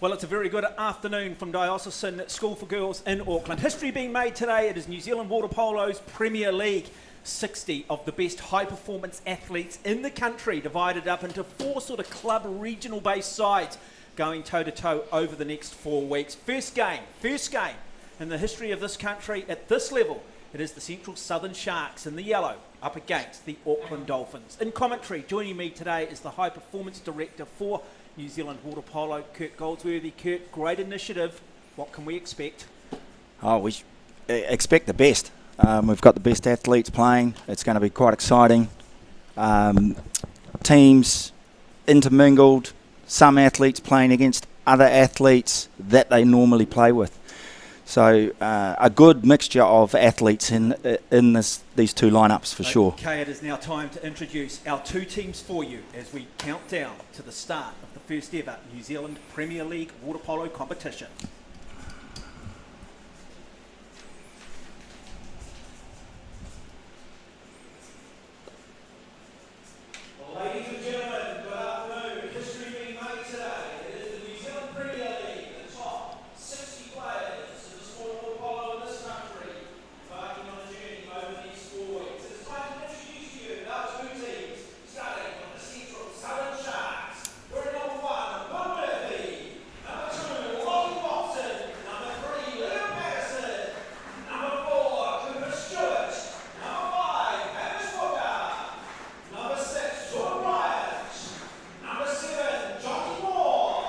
Well, it's a very good afternoon from Diocesan School for Girls in Auckland. History being made today. It is New Zealand Water Polo's Premier League. 60 of the best high-performance athletes in the country divided up into 4 sort of club regional-based sides going toe-to-toe over the next 4 weeks. First game in the history of this country at this level. It is the Central Southern Sharks in the yellow up against the Auckland Dolphins. In commentary, joining me today is the High-Performance Director for New Zealand Water Polo, Kurt Goldsworthy. Kurt, great initiative. What can we expect? Oh, we expect the best. We've got the best athletes playing. It's going to be quite exciting. Teams intermingled, some athletes playing against other athletes that they normally play with. So a good mixture of athletes in these 2 lineups for sure. Okay, it is now time to introduce our 2 teams for you as we count down to the start of the first ever New Zealand Premier League Water Polo competition. Ladies and gentlemen, good afternoon. History being made today. It is the New Zealand Premier League, the top 60 players in the sport of water polo in this country, embarking on a journey over these 4 weeks. It's time to introduce you our 2 teams, starting with the Central Southern Sharks. We're at number 1, Bill Murphy. Number 2, Lockie Watson. Number 3, Liam Patterson. Number 4, Cooper Stewart. Number 5, Hamish Walker. Number 6, Jordan Bryant. Number 7, Johnny Moore.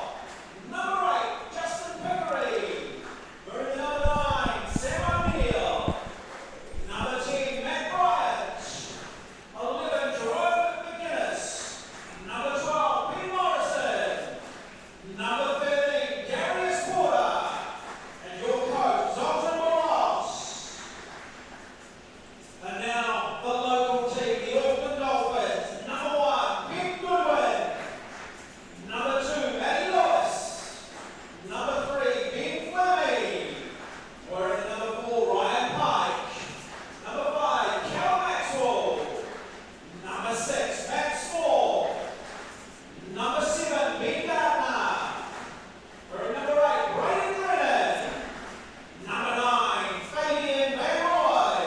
Number 8, Justin Pickery. Moving number 9, Sam O'Neill. Number 10, Matt Bryant. 11, Jerome McGuinness. Number 12, Ben Morrison. Number 13, Darius Porter. And your coach, Zoltan Moros. And now, the local team, the Auckland Dolphins. Number 1, Ben Goodwin. Number 2, Matty Lewis. Number 3, Ben Fleming. We're in number 4, Ryan Pike. Number 5, Cal Maxwell. Number 6, Matt Small. Number 7, Ben Gardner. We're in number 8, Brayden Brennan. Number 9, Fabian Van Roy.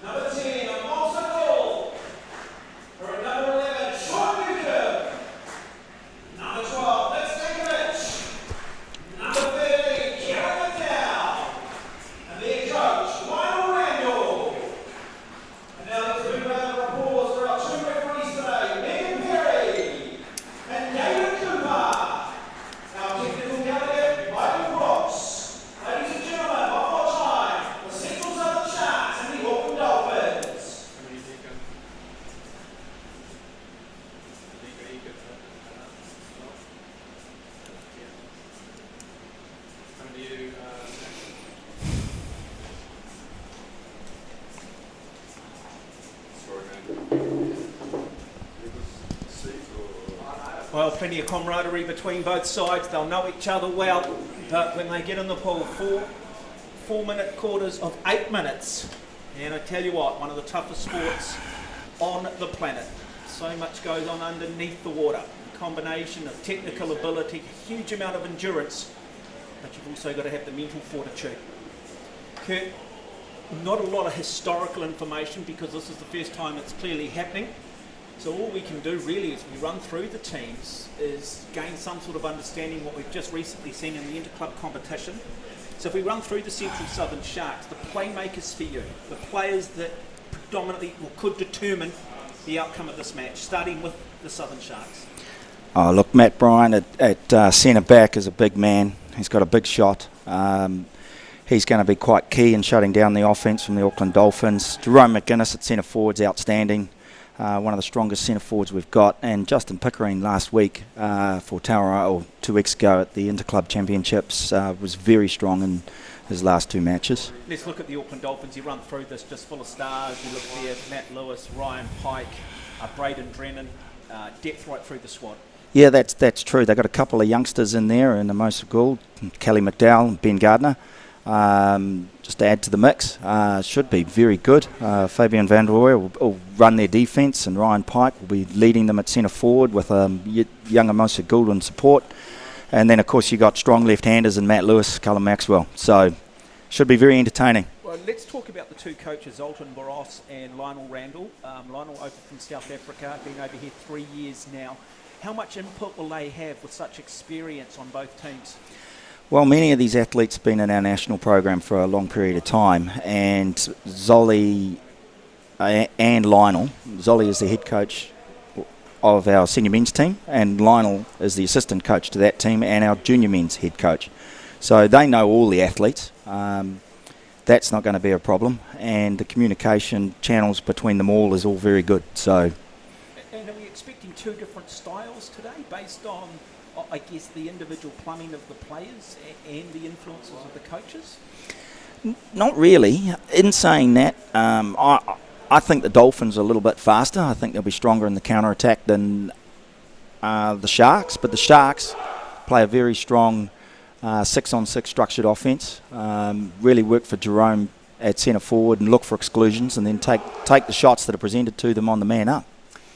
Number 10, Monson Gould. We're at number 11, Sean Newcomb. Number 12, Nick Stankovich. Number 13, Kieran McDowell. And their coach, Lionel Randall. And now let's move round of applause for our 2 referees today, Megan Perry and David Cooper. Our technical delegate, Michael Brooks. Ladies and gentlemen, one more time, the Central Southern Sharks and the Auckland Dolphins. Well, plenty of camaraderie between both sides. They'll know each other well, but when they get in the pool, 4-minute quarters of 8 minutes. And I tell you what, one of the toughest sports on the planet. So much goes on underneath the water. A combination of technical ability, a huge amount of endurance, but you've also got to have the mental fortitude. Kurt, not a lot of historical information because this is the first time it's clearly happening. So all we can do really as we run through the teams is gain some sort of understanding what we've just recently seen in the interclub competition. So if we run through the Central Southern Sharks, the playmakers for you, the players that predominantly or could determine the outcome of this match, starting with the Southern Sharks. Oh, look, Matt Bryant at centre back is a big man. He's got a big shot. He's going to be quite key in shutting down the offence from the Auckland Dolphins. Jerome McGuinness at centre forward's outstanding. One of the strongest centre forwards we've got, and Justin Pickering last week for Tauranga, or 2 weeks ago at the Interclub Championships, was very strong in his last 2 matches. Let's look at the Auckland Dolphins. You run through this just full of stars. You look there, Matt Lewis, Ryan Pike, Brayden Brennan, depth right through the squad. Yeah, that's true. They've got a couple of youngsters in there, and Monson Gould, Kelly McDowell, and Ben Gardner. Just to add to the mix, should be very good. Fabian Van Roy will run their defence, and Ryan Pike will be leading them at centre forward with younger Monson Gould in support. And then, of course, you got strong left-handers in Matt Lewis, Callum Maxwell. So, should be very entertaining. Well, let's talk about the two coaches, Zoltan Boros and Lionel Randall. Lionel over from South Africa, been over here 3 years now. How much input will they have with such experience on both teams? Well, many of these athletes have been in our national program for a long period of time, and Zolly and Lionel. Zolly is the head coach of our senior men's team, and Lionel is the assistant coach to that team and our junior men's head coach. So they know all the athletes. That's not going to be a problem, and the communication channels between them all is all very good. So, and are we expecting two different styles today based on, I guess, the individual plumbing of the players and the influences of the coaches? Not really. In saying that, I think the Dolphins are a little bit faster. I think they'll be stronger in the counter-attack than the Sharks, but the Sharks play a very strong 6-on-6 structured offence. Really work for Jerome at centre forward and look for exclusions, and then take the shots that are presented to them on the man up.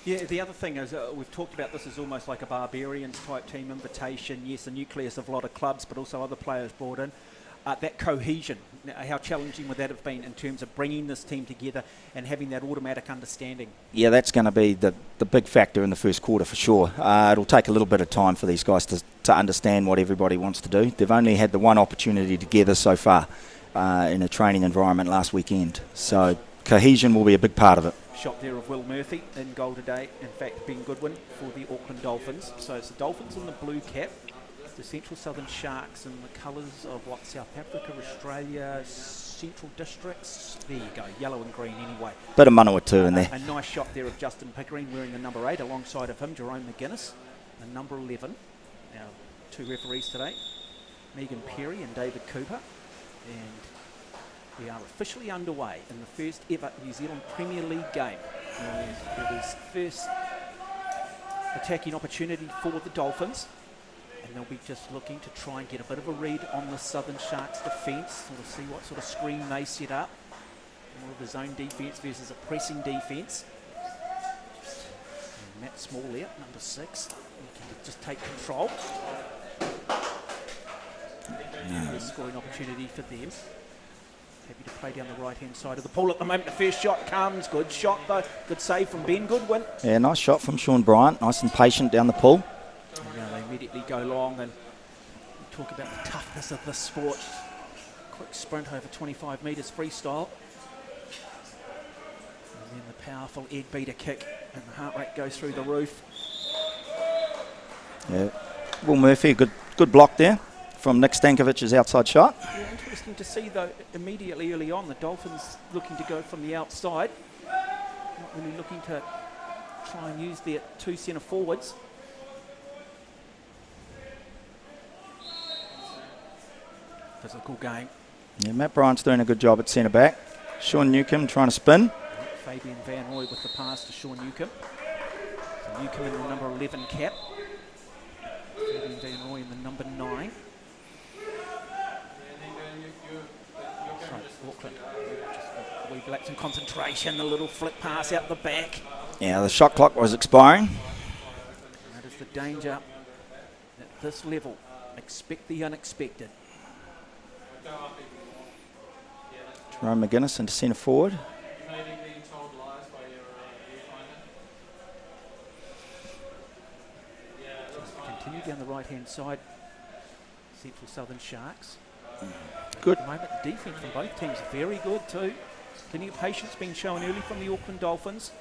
Yeah, the other thing is, we've talked about this as almost like a Barbarians type team invitation. Yes, the nucleus of a lot of clubs, but also other players brought in. That cohesion, how challenging would that have been in terms of bringing this team together and having that automatic understanding? Yeah, that's going to be the big factor in the first quarter for sure. It'll take a little bit of time for these guys to understand what everybody wants to do. They've only had the one opportunity together so far in a training environment last weekend. So cohesion will be a big part of it. Shot there of Will Murphy in goal today. In fact, Ben Goodwin for the Auckland Dolphins. So it's the Dolphins in the blue cap, the Central Southern Sharks in the colours of what, South Africa, Australia, Central Districts. There you go, yellow and green anyway. Bit of Manawa too in there. A nice shot there of Justin Pickering wearing the number 8, alongside of him Jerome McGuinness, the number 11. Now, two referees today, Megan Perry and David Cooper. And we are officially underway in the first ever New Zealand Premier League game. And it is first attacking opportunity for the Dolphins. And they'll be just looking to try and get a bit of a read on the Southern Sharks defence, sort of see what sort of screen they set up. More of a zone defence versus a pressing defence. And Matt Smollett, number 6, he can just take control. A scoring opportunity for them. Happy to play down the right-hand side of the pool at the moment. The first shot comes. Good shot, though. Good save from Ben Goodwin. Yeah, nice shot from Sean Bryant. Nice and patient down the pool. And now they immediately go long, and we talk about the toughness of this sport. Quick sprint over 25 metres freestyle. And then the powerful egg beater kick, and the heart rate goes through the roof. Yeah, Will Murphy, good block there from Nick Stankovic's outside shot. Yeah, interesting to see, though, immediately early on, the Dolphins looking to go from the outside. Not really looking to try and use their two centre forwards. Physical game. Yeah, Matt Bryant's doing a good job at centre back. Sean Newcomb trying to spin. Fabian Van Roy with the pass to Sean Newcomb. So Newcomb in the number 11 cap. Fabian Van Roy in the number 9. Right, Auckland. Just a wee lapse in concentration, a little flick pass out the back. Yeah, the shot clock was expiring. That is the danger at this level. Expect the unexpected. Jerome McGuinness into centre forward. Continue down the right-hand side. Central Southern Sharks. Good. At the moment, the defence from both teams very good too. Plenty of patience being shown early from the Auckland Dolphins.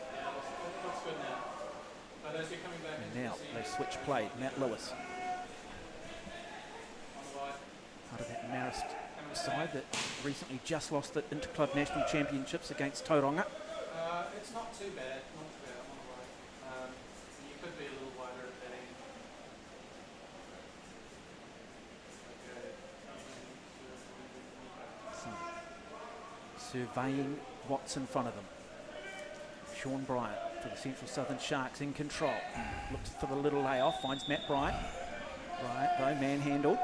And now they switch play. Matt Lewis. Part of that Marist side that recently just lost the Interclub National Championships against Tauranga. It's not too bad, you could be a little wider at that end. Surveying what's in front of them. Sean Bryant for the Central Southern Sharks in control. Looks for the little layoff, finds Matt Bryant. Bryant though, manhandled.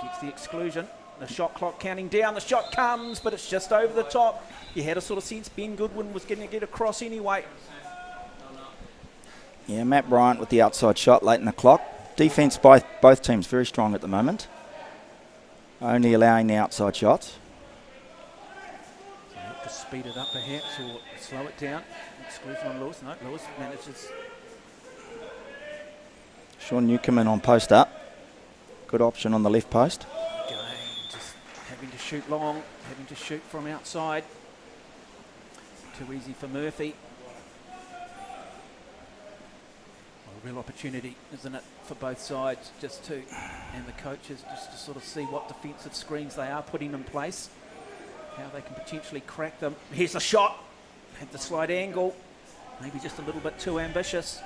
Gets the exclusion. The shot clock counting down. The shot comes, but it's just over the top. You had a sort of sense Ben Goodwin was going to get across anyway. Yeah, Matt Bryant with the outside shot late in the clock. defence by both teams very strong at the moment. Only allowing the outside shots. So you have to speed it up perhaps or slow it down. Exclusion on Lewis. No, Lewis manages. Sean Newcomen on post up. Good option on the left post. Again, just having to shoot long, having to shoot from outside. Too easy for Murphy. A real opportunity, isn't it, for both sides and the coaches just to sort of see what defensive screens they are putting in place, how they can potentially crack them. Here's the shot, had the slight angle, maybe just a little bit too ambitious.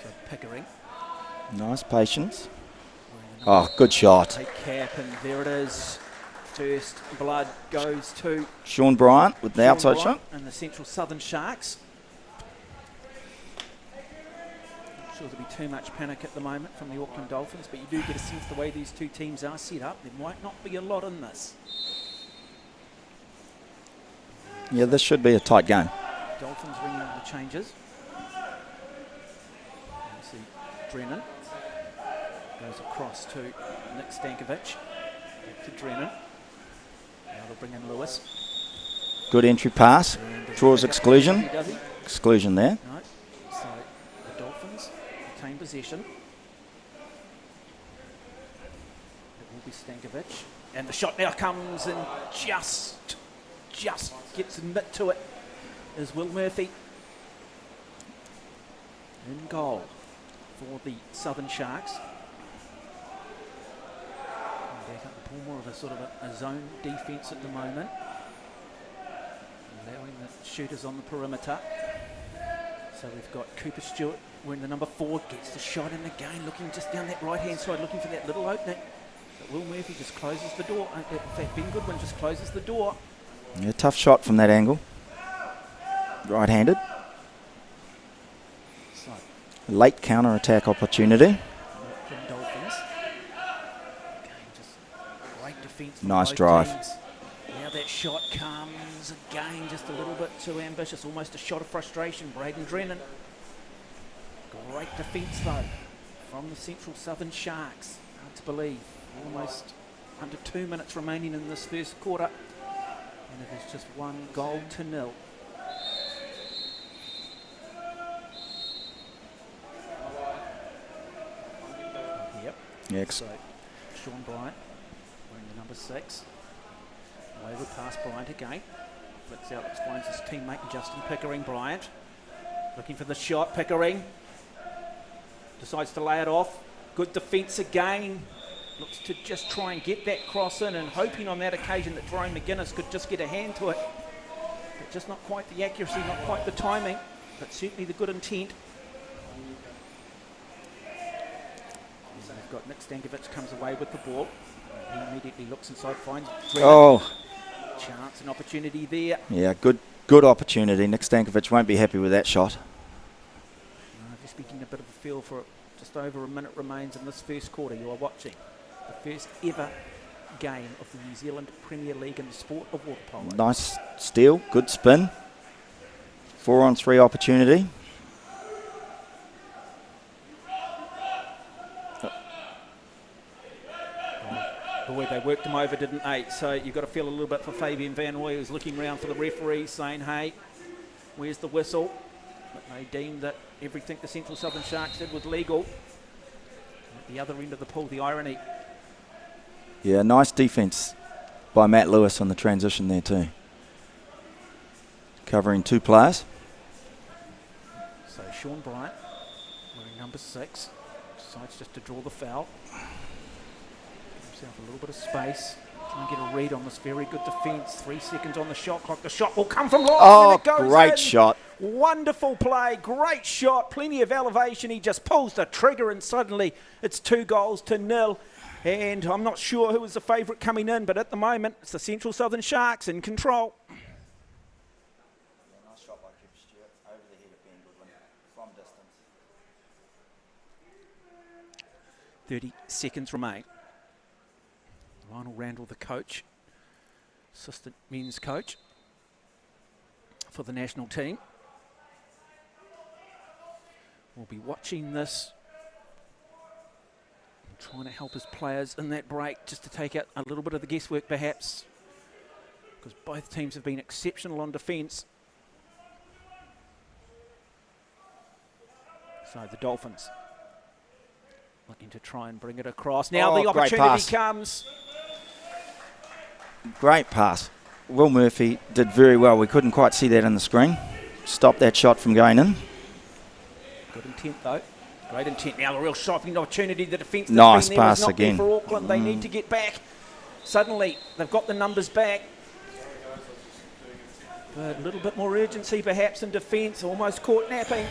So Pickering. Nice patience. Oh, good shot. Take cap, and there it is. First blood goes to Sean Bryant with the outside shot. And the Central Southern Sharks. Not sure there'll be too much panic at the moment from the Auckland Dolphins, but you do get a sense the way these two teams are set up, there might not be a lot in this. Yeah, this should be a tight game. Dolphins bringing in the changes. You see Drennan goes across to Nick Stankovic. Back to Drennan. Now they'll bring in Lewis. Good entry pass. Draws exclusion. Does he? Exclusion there. No. So the Dolphins retain possession. It will be Stankovic. And the shot now comes and just gets a bit to it is Will Murphy. In goal for the Southern Sharks. Back up the pool, more of a sort of a zone defence at the moment. Allowing the shooters on the perimeter. So we've got Cooper Stewart wearing the number 4, gets the shot in again, looking just down that right hand side, looking for that little opening. But Will Murphy just closes the door. In fact, Ben Goodwin just closes the door. Yeah, tough shot from that angle. Right-handed. So, Late counter-attack opportunity. Auckland Dolphins. Again, just great defence. Nice drive. Teams. Now that shot comes again, just a little bit too ambitious, almost a shot of frustration. Braden Drennan. Great defence though from the Central Southern Sharks. Hard to believe. Almost under 2 minutes remaining in this first quarter. And it is just 1-0. Yep. Yeah, So Sean Bryant wearing the number 6. Wayward pass Bryant again. Flicks out, finds his teammate Justin Pickering. Bryant looking for the shot. Pickering decides to lay it off. Good defence again. Looks to just try and get that cross in, and hoping on that occasion that Jerome McGuinness could just get a hand to it. But just not quite the accuracy, not quite the timing, but certainly the good intent. And we've got Nick Stankovic comes away with the ball. He immediately looks inside, finds Oh, chance and opportunity there. yeah, good opportunity. Nick Stankovic won't be happy with that shot. Just getting a bit of a feel for it. Just over a minute remains in this first quarter. You are watching the first ever game of the New Zealand Premier League in the sport of water polo. Nice steal, good spin. 4-on-3 opportunity. Boy, they worked him over, didn't they? So you've got to feel a little bit for Fabian Van Ooy, who's looking around for the referee, saying, hey, where's the whistle? But they deemed that everything the Central Southern Sharks did was legal. At the other end of the pool, the irony. Yeah, nice defence by Matt Lewis on the transition there too. Covering 2 players. So Sean Bryant, wearing number 6, decides just to draw the foul. Give himself a little bit of space. Try and get a read on this very good defence. 3 seconds on the shot clock. The shot will come from long. Oh, and it goes great in. shot. Wonderful play, great shot, plenty of elevation. He just pulls the trigger and suddenly it's 2-0. And I'm not sure who was the favourite coming in, but at the moment it's the Central Southern Sharks in control. Nice shot by Cooper Stewart over the head of Ben Goodwin from distance. 30 seconds remain. Lionel Randall, the coach, assistant men's coach. for the national team. We'll be watching this, trying to help his players in that break, just to take out a little bit of the guesswork perhaps, because both teams have been exceptional on defence. So the Dolphins looking to try and bring it across. Now the opportunity comes. Great pass. Will Murphy did very well. We couldn't quite see that in the screen. Stopped that shot from going in. Good intent though. Great intent. Now a real shopping opportunity. The defence nice there pass was not again. There for Auckland. They need to get back. Suddenly they've got the numbers back. But a little bit more urgency perhaps in defence. Almost caught napping.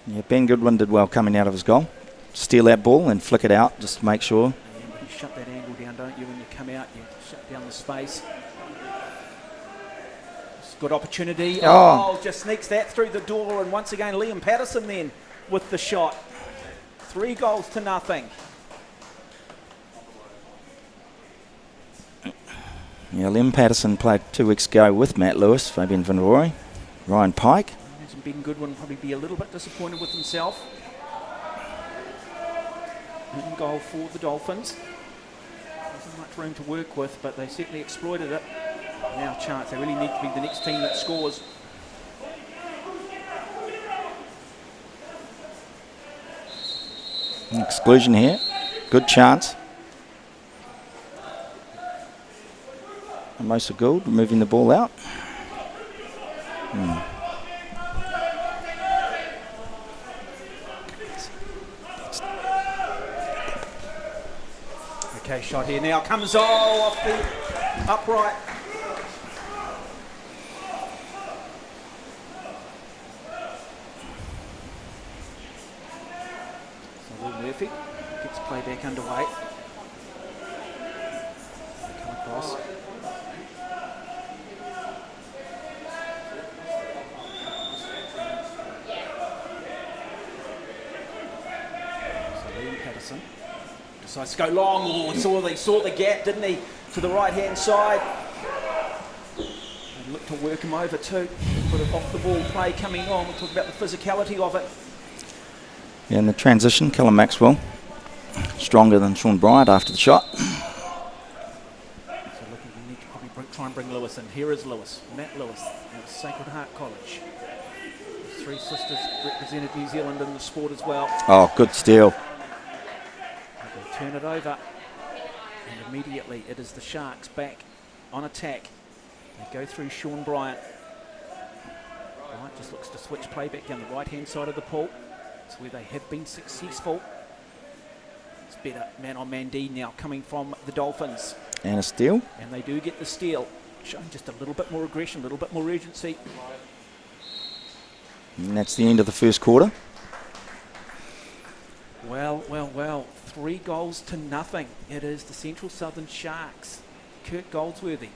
Yeah, Ben Goodwin did well coming out of his goal. Steal that ball and flick it out just to make sure. Yeah, you shut that angle down, don't you? When you come out, you shut down the space. It's a good opportunity. Oh, just sneaks that through the door. And once again, Liam Patterson then with the shot. 3 goals to nothing. Yeah, Liam Patterson played 2 weeks ago with Matt Lewis, Fabian Van Rooy, Ryan Pike. Ben Goodwin will probably be a little bit disappointed with himself. In goal for the Dolphins. Wasn't much room to work with, but they certainly exploited it. Now a chance. They really need to be the next team that scores. Exclusion here. Good chance. Mosa Gould moving the ball out. Okay, shot here now. Comes off the upright. So Will Murphy gets play back underway. They come across. So Liam Patterson decides to go long. Oh, he saw the gap, didn't he? To the right-hand side. And looked to work him over too. Put it off the ball play coming on. We'll talk about the physicality of it. Yeah, in the transition, Callum Maxwell stronger than Sean Bryant after the shot. So looking, we need to probably try and bring Lewis in. Here is Lewis, Matt Lewis, at Sacred Heart College. His 3 sisters represented New Zealand in the sport as well. Oh, good steal. They turn it over, and immediately it is the Sharks back on attack. They go through Sean Bryant. Bryant just looks to switch play back down the right-hand side of the pool. It's where they have been successful. It's better man-on-man D now coming from the Dolphins. And a steal. And they do get the steal, showing just a little bit more aggression, a little bit more urgency. And that's the end of the first quarter. Well, 3 goals to nothing. It is the Central Southern Sharks. Kurt Goldsworthy.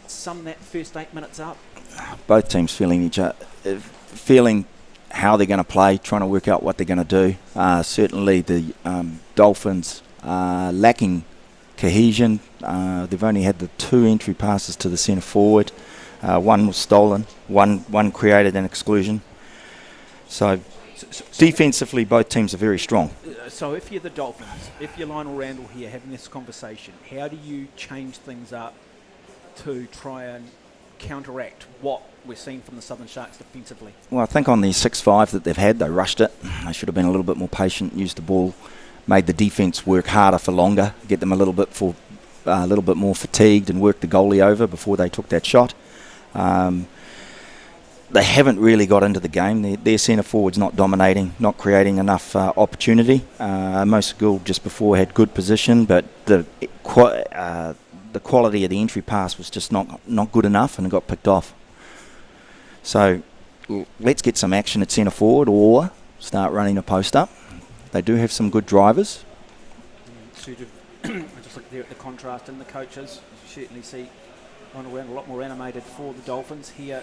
Sum that first 8 minutes up. Both teams feeling feeling how they're going to play, trying to work out what they're going to do. Certainly the Dolphins lacking cohesion. They've only had the 2 entry passes to the centre forward. One was stolen, one created an exclusion. So defensively, both teams are very strong. So if you're the Dolphins, if you're Lionel Randall here having this conversation, how do you change things up to try and counteract what we're seeing from the Southern Sharks defensively? Well, I think on the 6-5 that they've had, they rushed it. They should have been a little bit more patient, used the ball, made the defence work harder for longer, get them a little bit more fatigued and work the goalie over before they took that shot. They haven't really got into the game. Their centre forward's not dominating, not creating enough opportunity. Mosa Gould just before had good position, but the quality of the entry pass was just not good enough, and it got picked off. So let's get some action at centre forward or start running a post up. They do have some good drivers. I just look there at the contrast in the coaches. You certainly see on around a lot more animated for the Dolphins. Here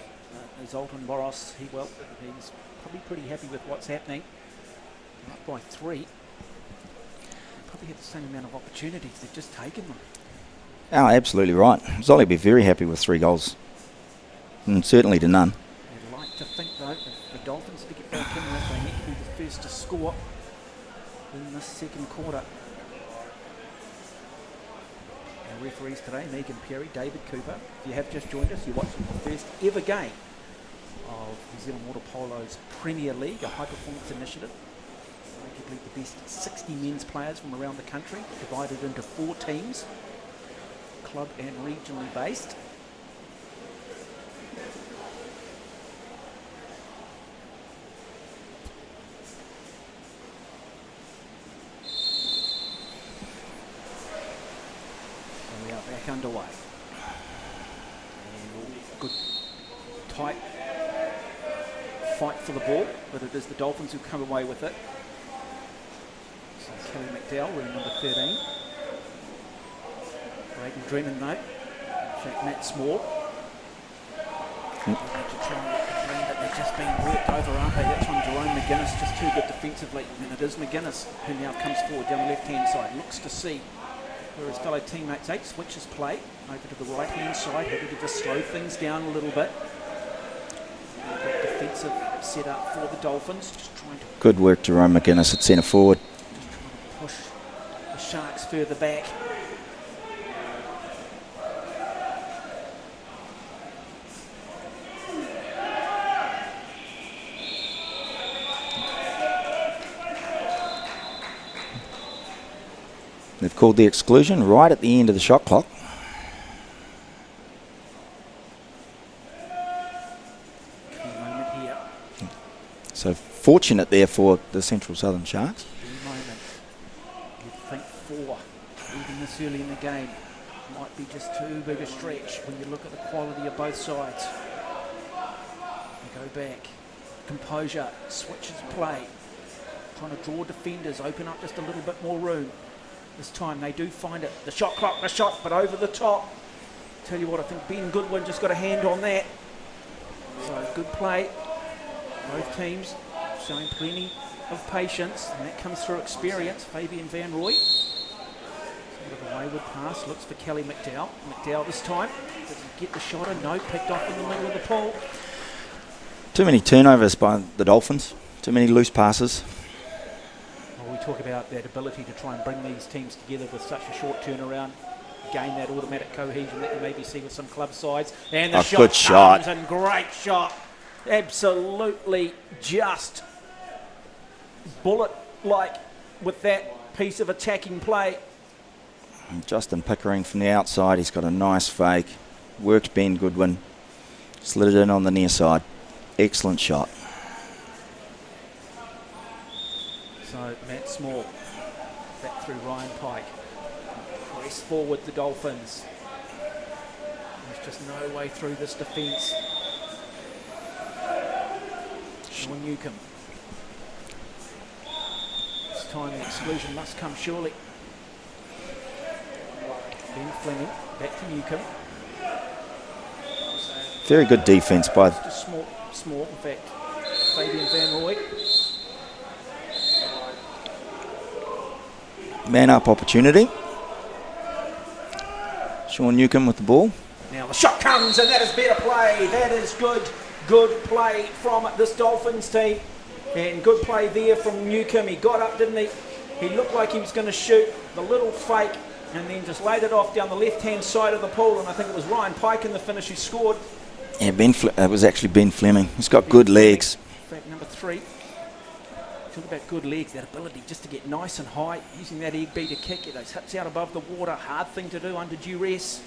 is Alton Boros. He's probably pretty happy with what's happening. Up by 3. Probably had the same amount of opportunities. They've just taken them. Oh, absolutely right. Zolly will be very happy with 3 goals. And certainly to none. I'd like to think, though, if the Dolphins to get back in this, they need to be the first to score in this second quarter. Our referees today, Megan Perry, David Cooper. If you have just joined us, you're watching the first ever game of New Zealand Water Polo's Premier League, a high-performance initiative. Arguably the best 60 men's players from around the country, divided into 4 teams, club and regionally based. So we are back underway. And good, tight fight for the ball, but it is the Dolphins who come away with it. So Kelly McDowell wearing number 13. Braden Dreamin, though. In fact, Matt Small. They need to try and complain that they're just being worked over, aren't they? That's one Jerome McGuinness, just too good defensively. And it is McGuinness who now comes forward down the left-hand side. Looks to see where his fellow teammates are. Switches play over to the right-hand side. Happy to just slow things down a little bit. Good defensive set up for the Dolphins. Just trying to... Good work, Jerome McGuinness at centre forward. Just trying to push the Sharks further back. They've called the exclusion right at the end of the shot clock. Key moment here. So fortunate there for the Central Southern Sharks. Key moment. You'd think 4, even this early in the game, might be just too big a stretch when you look at the quality of both sides. They go back. Composure. Switches play. Trying to draw defenders. Open up just a little bit more room. This time they do find it. The shot clock, the shot, but over the top. Tell you what, I think Ben Goodwin just got a hand on that. So good play. Both teams showing plenty of patience, and that comes through experience. Fabian Van Rooy. Sort of a wayward pass, looks for Kelly McDowell. McDowell this time, doesn't get the shot, no, picked off in the middle of the pool. Too many turnovers by the Dolphins. Too many loose passes. We talk about that ability to try and bring these teams together with such a short turnaround, gain that automatic cohesion that you maybe see with some club sides. And the good shot. And great shot. Absolutely just bullet-like with that piece of attacking play. Justin Pickering from the outside. He's got a nice fake. Worked Ben Goodwin. Slid it in on the near side. Excellent shot. So Matt Small back through Ryan Pike. Press forward the Dolphins. There's just no way through this defence. Sean Newcomb. This time the exclusion must come surely. Ben Fleming back to Newcomb. Very good defence by... Just small, in fact. Fabian Van Rooy. Man up opportunity. Sean Newcomb with the ball. Now the shot comes, and that is better play. That is good play from this Dolphins team. And good play there from Newcomb. He got up, didn't he? He looked like he was going to shoot the little fake and then just laid it off down the left-hand side of the pool. And I think it was Ryan Pike in the finish who scored. Yeah, it was actually Ben Fleming. He's got good legs. In fact, number 3. Talk about good legs, that ability just to get nice and high, using that egg beater kick, get those hips out above the water, hard thing to do under duress.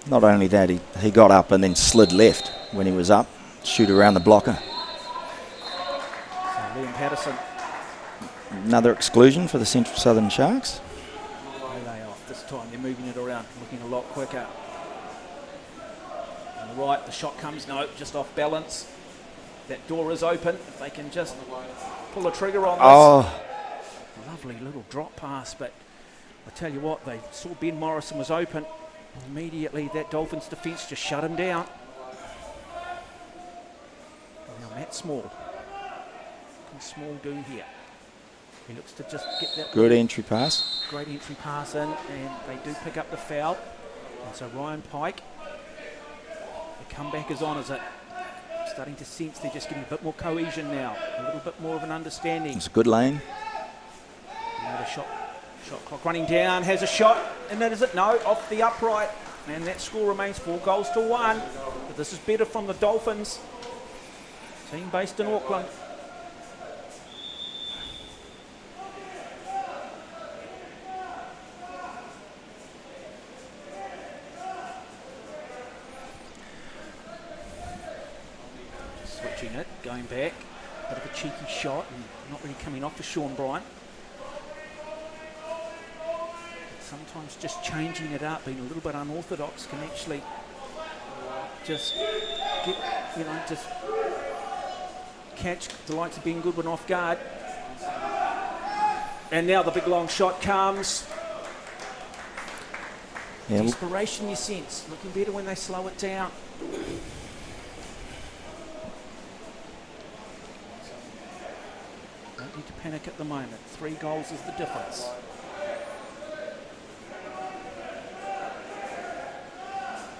Not only that, he got up and then slid left when he was up, shoot around the blocker. So Liam Patterson. Another exclusion for the Central Southern Sharks. They lay off this time, they're moving it around, looking a lot quicker. On the right, the shot comes, no, just off balance. That door is open, if they can just pull the trigger on this. Oh. Lovely little drop pass, but I tell you what, they saw Ben Morrison was open. Immediately that Dolphins defence just shut him down. Now Matt Small. What can Small do here? He looks to just get that Good entry pass. great entry pass in, and they do pick up the foul. And so Ryan Pike, the comeback is on, is it? Starting to sense they're just getting a bit more cohesion now, a little bit more of an understanding. It's a good lane. Another shot clock running down, has a shot, and that is it, no, off the upright. And that score remains 4-1. But this is better from the Dolphins, team based in Auckland. Switching it, going back, bit of a cheeky shot, and not really coming off for Sean Bryant. Sometimes just changing it up, being a little bit unorthodox, can actually just get, just catch the likes of Ben Goodwin off guard. And now the big long shot comes. Yeah. Desperation, you sense. Looking better when they slow it down. Don't need to panic at the moment. 3 goals is the difference.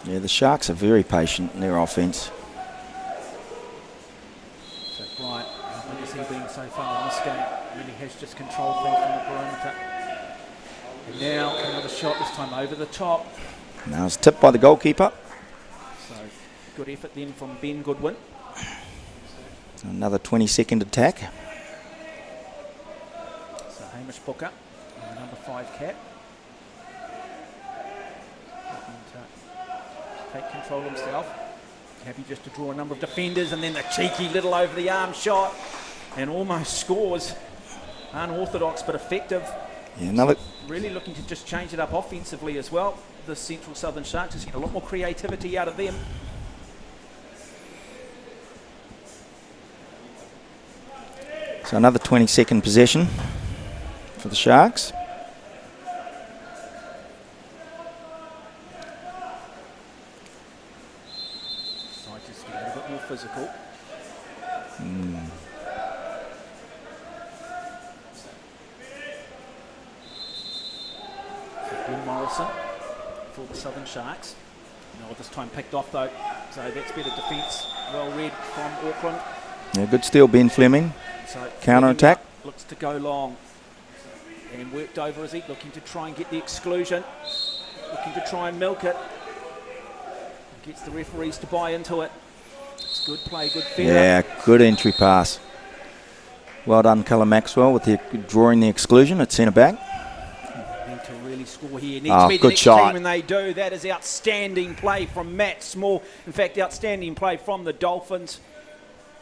Yeah, the Sharks are very patient in their offence. So Bryant, what has he been so far in this game? Really has just controlled things from the perimeter. And now another shot, this time over the top. Now it's tipped by the goalkeeper. So good effort then from Ben Goodwin. Another 20-second attack. So Hamish Booker, number 5 cap. Take control himself. Happy just to draw a number of defenders, and then the cheeky little over the arm shot, and almost scores. Unorthodox but effective. Yeah, another. Really looking to just change it up offensively as well. The Central Southern Sharks has seen a lot more creativity out of them. So another 20-second possession for the Sharks. Physical. Ben Morrison for the Southern Sharks. No, this time picked off though, so that's better defence. Well read from Auckland. Yeah, good steal, Ben Fleming. So counter-attack. Looks to go long. And worked over, is he? Looking to try and get the exclusion. Looking to try and milk it. Gets the referees to buy into it. It's good play, good feeder. Yeah, good entry pass. Well done, Callum Maxwell, with drawing the exclusion at centre back. Need to really score here. Need to be the next team when they do. That is outstanding play from Matt Small. In fact, outstanding play from the Dolphins.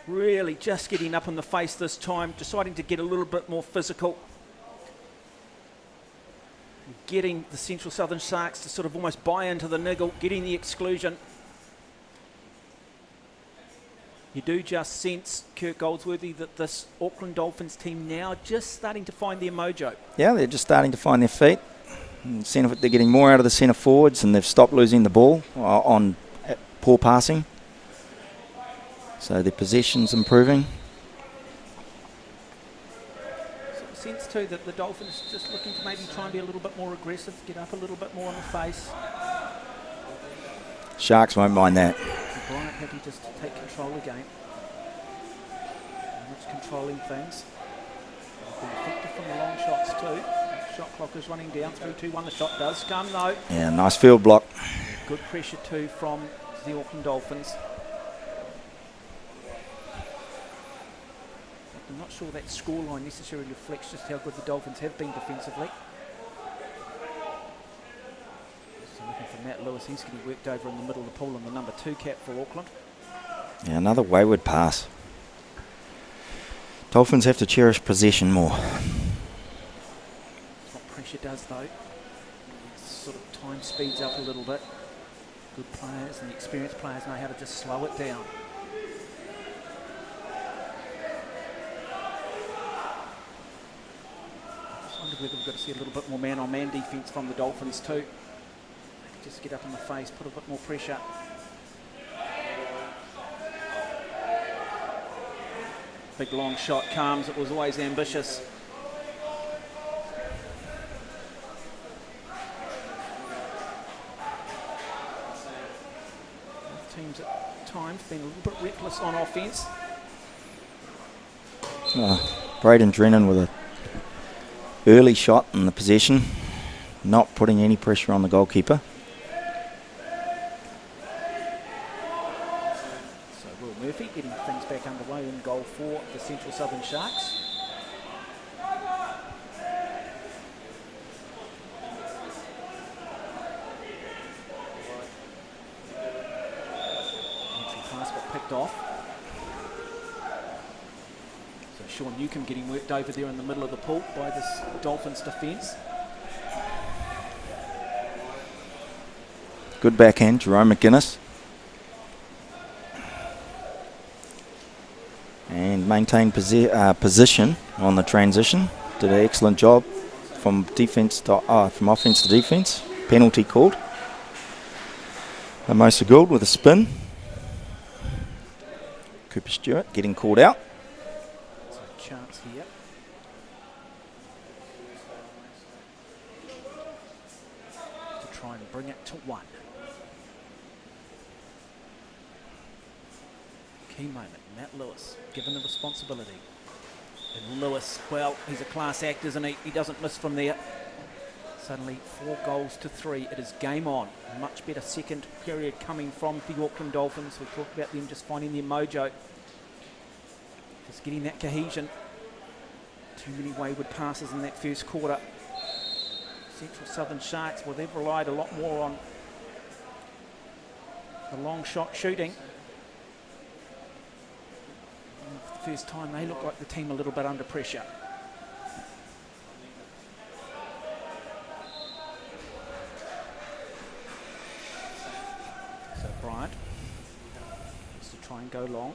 Really just getting up in the face this time, deciding to get a little bit more physical. Getting the Central Southern Sharks to sort of almost buy into the niggle, getting the exclusion. You do just sense, Kirk Goldsworthy, that this Auckland Dolphins team now just starting to find their mojo. Yeah, they're just starting to find their feet. They're getting more out of the centre forwards, and they've stopped losing the ball on poor passing. So their possession's improving. Sense too that the Dolphins just looking to maybe try and be a little bit more aggressive, get up a little bit more on the face. Sharks won't mind that. Bryant happy just to take control again. Much controlling things. Been effective from the long shots too. Shot clock is running down. 3-2-1. The shot does come though. Yeah, nice field block. Good pressure too from the Auckland Dolphins. I'm not sure that scoreline necessarily reflects just how good the Dolphins have been defensively. So looking for Matt Lewis, he's getting worked over in the middle of the pool on the number 2 cap for Auckland. Yeah, another wayward pass. Dolphins have to cherish possession more. That's what pressure does though. It's sort of time speeds up a little bit. Good players and the experienced players know how to just slow it down. Whether we've got to see a little bit more man-on-man defence from the Dolphins too. Just get up in the face, put a bit more pressure. Big long shot comes, it was always ambitious. teams at times been a little bit reckless on offence. Braden Drennan with a early shot in the possession, not putting any pressure on the goalkeeper. So Will Murphy getting things back underway in goal for the Central Southern Sharks. Entry pass got picked off. So Sean Newcomb getting worked over there in the middle of the pool by this Dolphins defence. Good backhand, Jerome McGuinness. And maintained position on the transition. Did an excellent job from offense to defence. Penalty called. Amosa Gould with a spin. Cooper Stewart getting called out. So a chance here. To try and bring it to 1. Key moment, Matt Lewis given the responsibility. And Lewis, well, he's a class act, isn't he? He doesn't miss from there. Suddenly 4 goals to 3. It is game on. Much better second period coming from the Auckland Dolphins. We talked about them just finding their mojo. Just getting that cohesion. Too many wayward passes in that first quarter. Central Southern Sharks, well, they've relied a lot more on the long shot shooting. And for the first time, they look like the team a little bit under pressure. So Bryant wants to try and go long.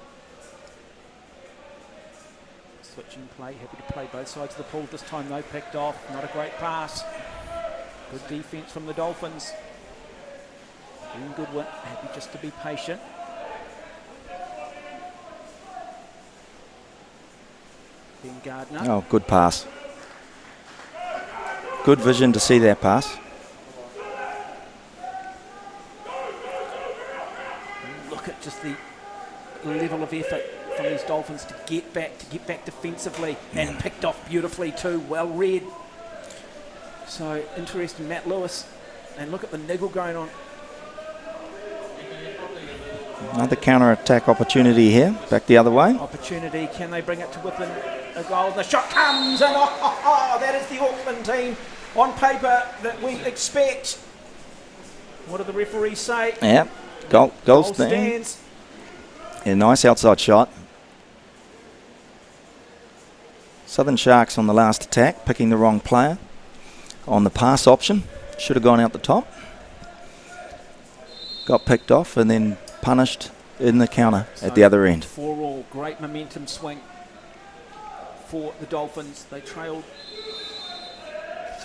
Switching play, happy to play both sides of the pool. This time though, picked off, not a great pass. Good defence from the Dolphins. Ben Goodwin, happy just to be patient. Ben Gardner. Oh, good pass. Good vision to see that pass. Look at just the level of effort from these Dolphins to get back defensively, and picked off beautifully too, well read. So interesting, Matt Lewis, and look at the niggle going on. Another counter-attack opportunity here, back the other way. Opportunity, can they bring it to within a goal? The shot comes, and that is the Auckland team on paper that we expect. What do the referees say? Yeah, goal stands. Yeah, nice outside shot. Southern Sharks on the last attack, picking the wrong player on the pass option. Should have gone out the top. Got picked off and then punished in the counter at the other end. 4-4, great momentum swing for the Dolphins. They trailed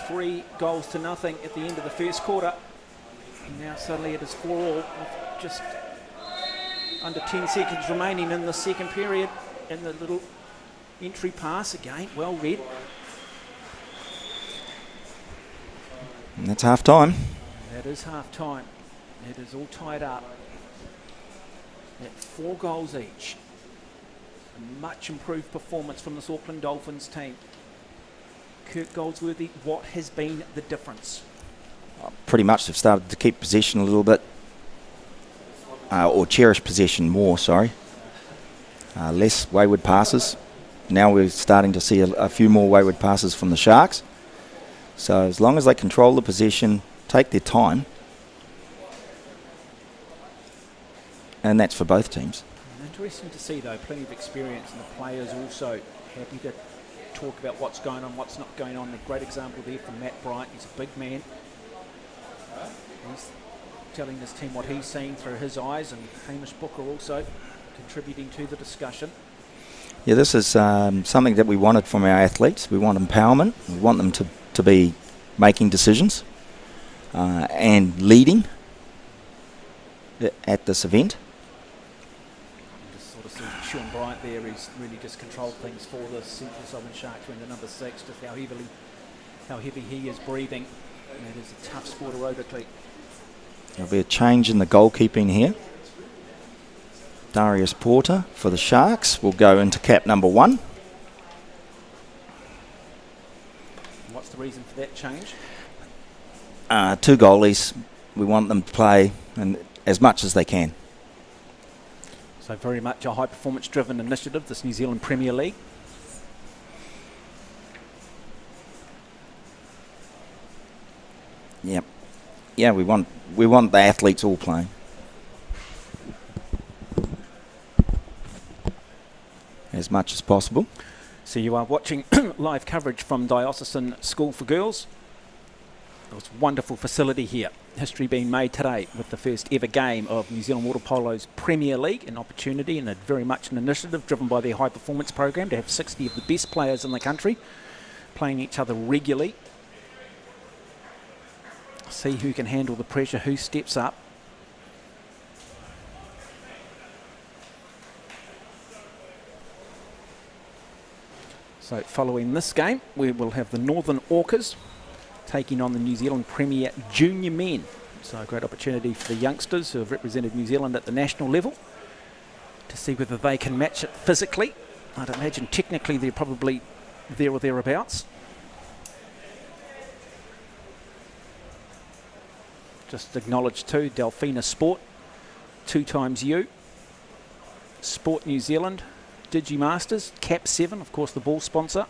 3 goals to nothing at the end of the first quarter. And now suddenly it is 4-4 with just under 10 seconds remaining in the second period. And the little entry pass again, well read. And that's half time. That is half time. It is all tied up at 4 goals each. A much improved performance from this Auckland Dolphins team. Kirk Goldsworthy, what has been the difference? Pretty much they've started to keep possession a little bit, or cherish possession more, sorry. Less wayward passes. Now we're starting to see a few more wayward passes from the Sharks. So as long as they control the possession, take their time, and that's for both teams. Interesting to see though, plenty of experience, and the players also happy to talk about what's going on, what's not going on. A great example there from Matt Bryant. He's a big man. He's telling his team what he's seeing through his eyes, and Hamish Booker also contributing to the discussion. Yeah, this is something that we wanted from our athletes. We want empowerment. We want them to be making decisions and leading at this event. You just sort of see Sean Bryant there. He's really just controlled things for the Central Southern Sharks wearing the number 6, just how heavy he is breathing. And it is a tough sport aerobically. There'll be a change in the goalkeeping here. Darius Porter for the Sharks will go into cap number 1. What's the reason for that change? 2 goalies. We want them to play as much as they can. So very much a high performance driven initiative, this New Zealand Premier League. Yep. Yeah, we want the athletes all playing. As much as possible. So you are watching live coverage from Diocesan School for Girls. It's a wonderful facility here. History being made today with the first ever game of New Zealand Water Polo's Premier League, an opportunity and very much an initiative driven by their high performance program to have 60 of the best players in the country playing each other regularly. See who can handle the pressure, who steps up. So following this game, we will have the Northern Orcas taking on the New Zealand Premier Junior Men. So a great opportunity for the youngsters who have represented New Zealand at the national level to see whether they can match it physically. I'd imagine technically they're probably there or thereabouts. Just acknowledge too, Delphina Sport, 2XU, Sport New Zealand, Digimasters, Cap 7, of course the ball sponsor,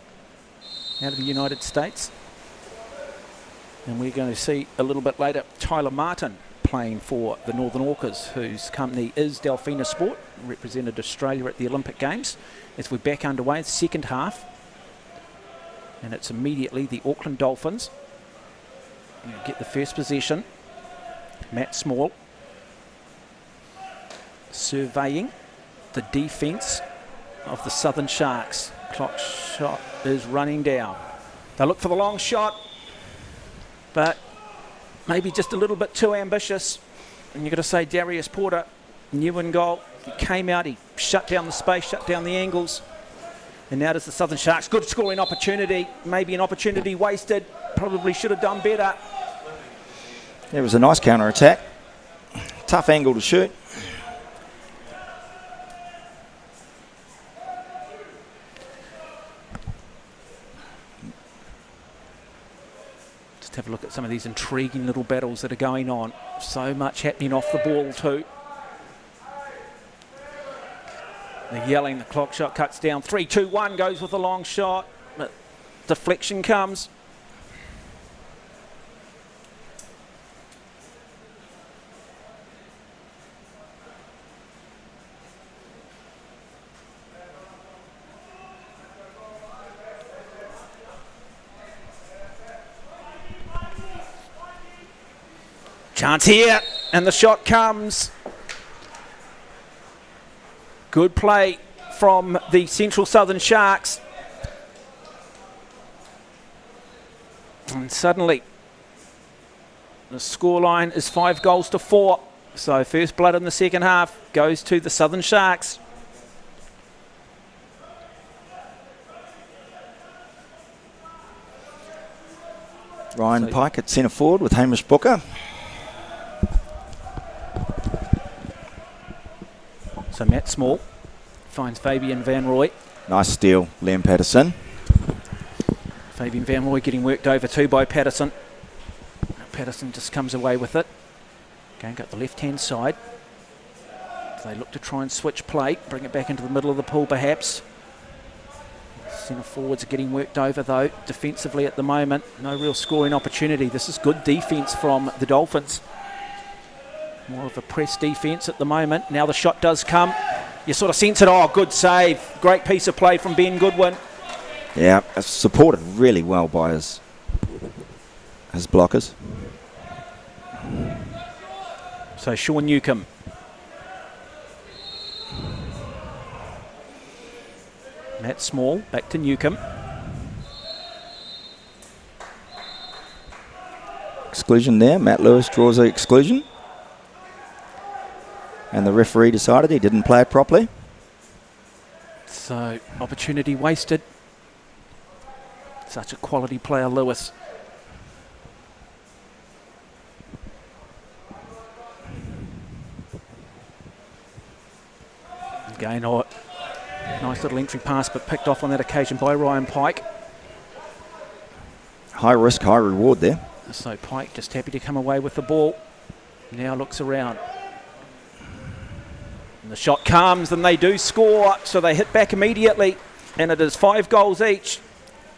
out of the United States. And we're going to see a little bit later Tyler Martin playing for the Northern Orcas, whose company is Delphina Sport, represented Australia at the Olympic Games. As we're back underway, the second half. And it's immediately the Auckland Dolphins. You get the first possession. Matt Small surveying the defence of the Southern Sharks. Clock shot is running down. They look for the long shot, but maybe just a little bit too ambitious. And you've got to say Darius Porter, new in goal. He came out, he shut down the space, shut down the angles. And now does the Southern Sharks. Good scoring opportunity, maybe an opportunity wasted. Probably should have done better. It was a nice counter-attack. Tough angle to shoot. Just have a look at some of these intriguing little battles that are going on. So much happening off the ball too. They're yelling, the clock shot cuts down. 3-2-1 goes with a long shot. But deflection comes. Chance here, and the shot comes. Good play from the Central Southern Sharks. And suddenly, the scoreline is 5-4. So first blood in the second half goes to the Southern Sharks. Ryan Pike at centre forward with Hamish Booker. So Matt Small finds Fabian Van Rooy. Nice steal, Liam Patterson. Fabian Van Rooy getting worked over too by Patterson. Patterson just comes away with it. Going up the left-hand side. They look to try and switch play, bring it back into the middle of the pool perhaps. Centre forwards are getting worked over though, defensively at the moment. No real scoring opportunity. This is good defence from the Dolphins. More of a press defence at the moment. Now the shot does come. You sort of sense it. Oh, good save. Great piece of play from Ben Goodwin. Yeah, supported really well by his blockers. So Sean Newcomb. Matt Small, back to Newcomb. Exclusion there. Matt Lewis draws the exclusion. And the referee decided he didn't play it properly. So, opportunity wasted. Such a quality player, Lewis. Again, nice little entry pass, but picked off on that occasion by Ryan Pike. High risk, high reward there. So Pike just happy to come away with the ball. Now looks around. And the shot comes and they do score, so they hit back immediately, and it is 5 goals each.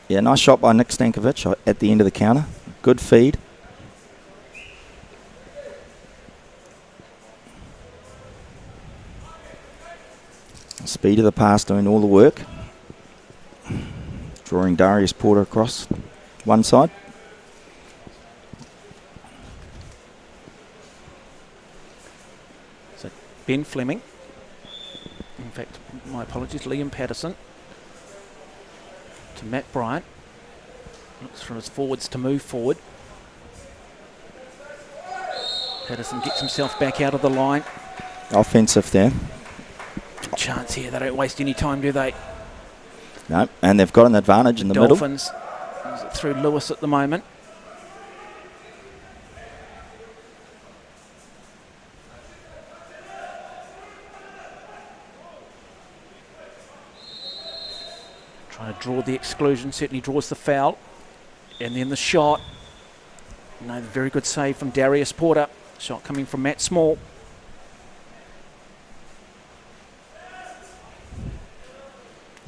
Yeah, nice shot by Nick Stankovic at the end of the counter. Good feed. Speed of the pass doing all the work. Drawing Darius Porter across one side. So Ben Fleming. In fact, my apologies, Liam Patterson. To Matt Bryant. Looks for his forwards to move forward. Patterson gets himself back out of the line. Offensive there. Good chance here. They don't waste any time, do they? No, and they've got an advantage in the middle. Dolphins through Lewis at the moment. Trying to draw the exclusion, certainly draws the foul. And then the shot. No, very good save from Darius Porter. Shot coming from Matt Small.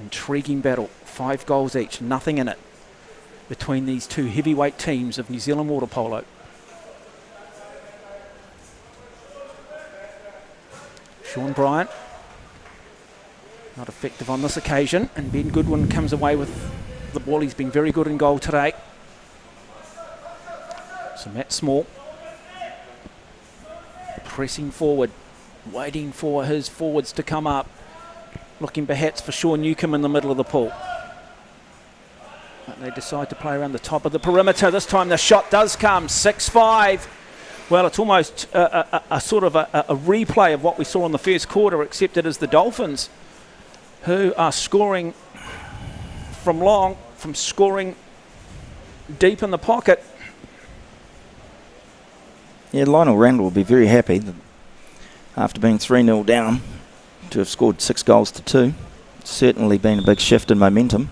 Intriguing battle. 5 goals each, nothing in it between these two heavyweight teams of New Zealand water polo. Sean Bryant, not effective on this occasion, and Ben Goodwin comes away with the ball. He's been very good in goal today. So Matt Small pressing forward, waiting for his forwards to come up, looking perhaps for Sean Newcomb in the middle of the pool. But they decide to play around the top of the perimeter. This time the shot does come, 6-5. Well, it's almost a sort of a replay of what we saw in the first quarter, except it is the Dolphins who are scoring from long, from scoring deep in the pocket. Yeah, Lionel Randall will be very happy that after being 3-0 down to have scored 6 goals to 2. It's certainly been a big shift in momentum.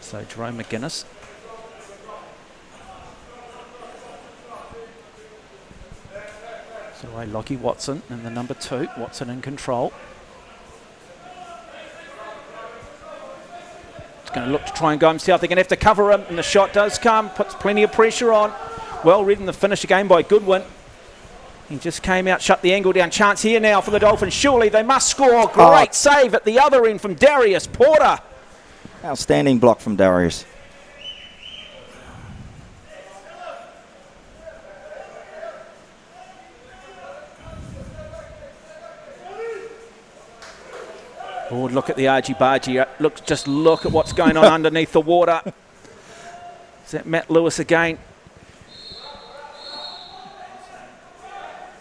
So Jerome McGuinness. So away Lockie Watson and the number 2. Watson in control. He's going to look to try and go himself. They're going to have to cover him, and the shot does come. Puts plenty of pressure on. Well read in the finish again by Goodwin. He just came out, shut the angle down. Chance here now for the Dolphins. Surely they must score. Great save at the other end from Darius Porter. Outstanding block from Darius. Oh, look at the argy-bargy. Just look at what's going on underneath the water. Is that Matt Lewis again?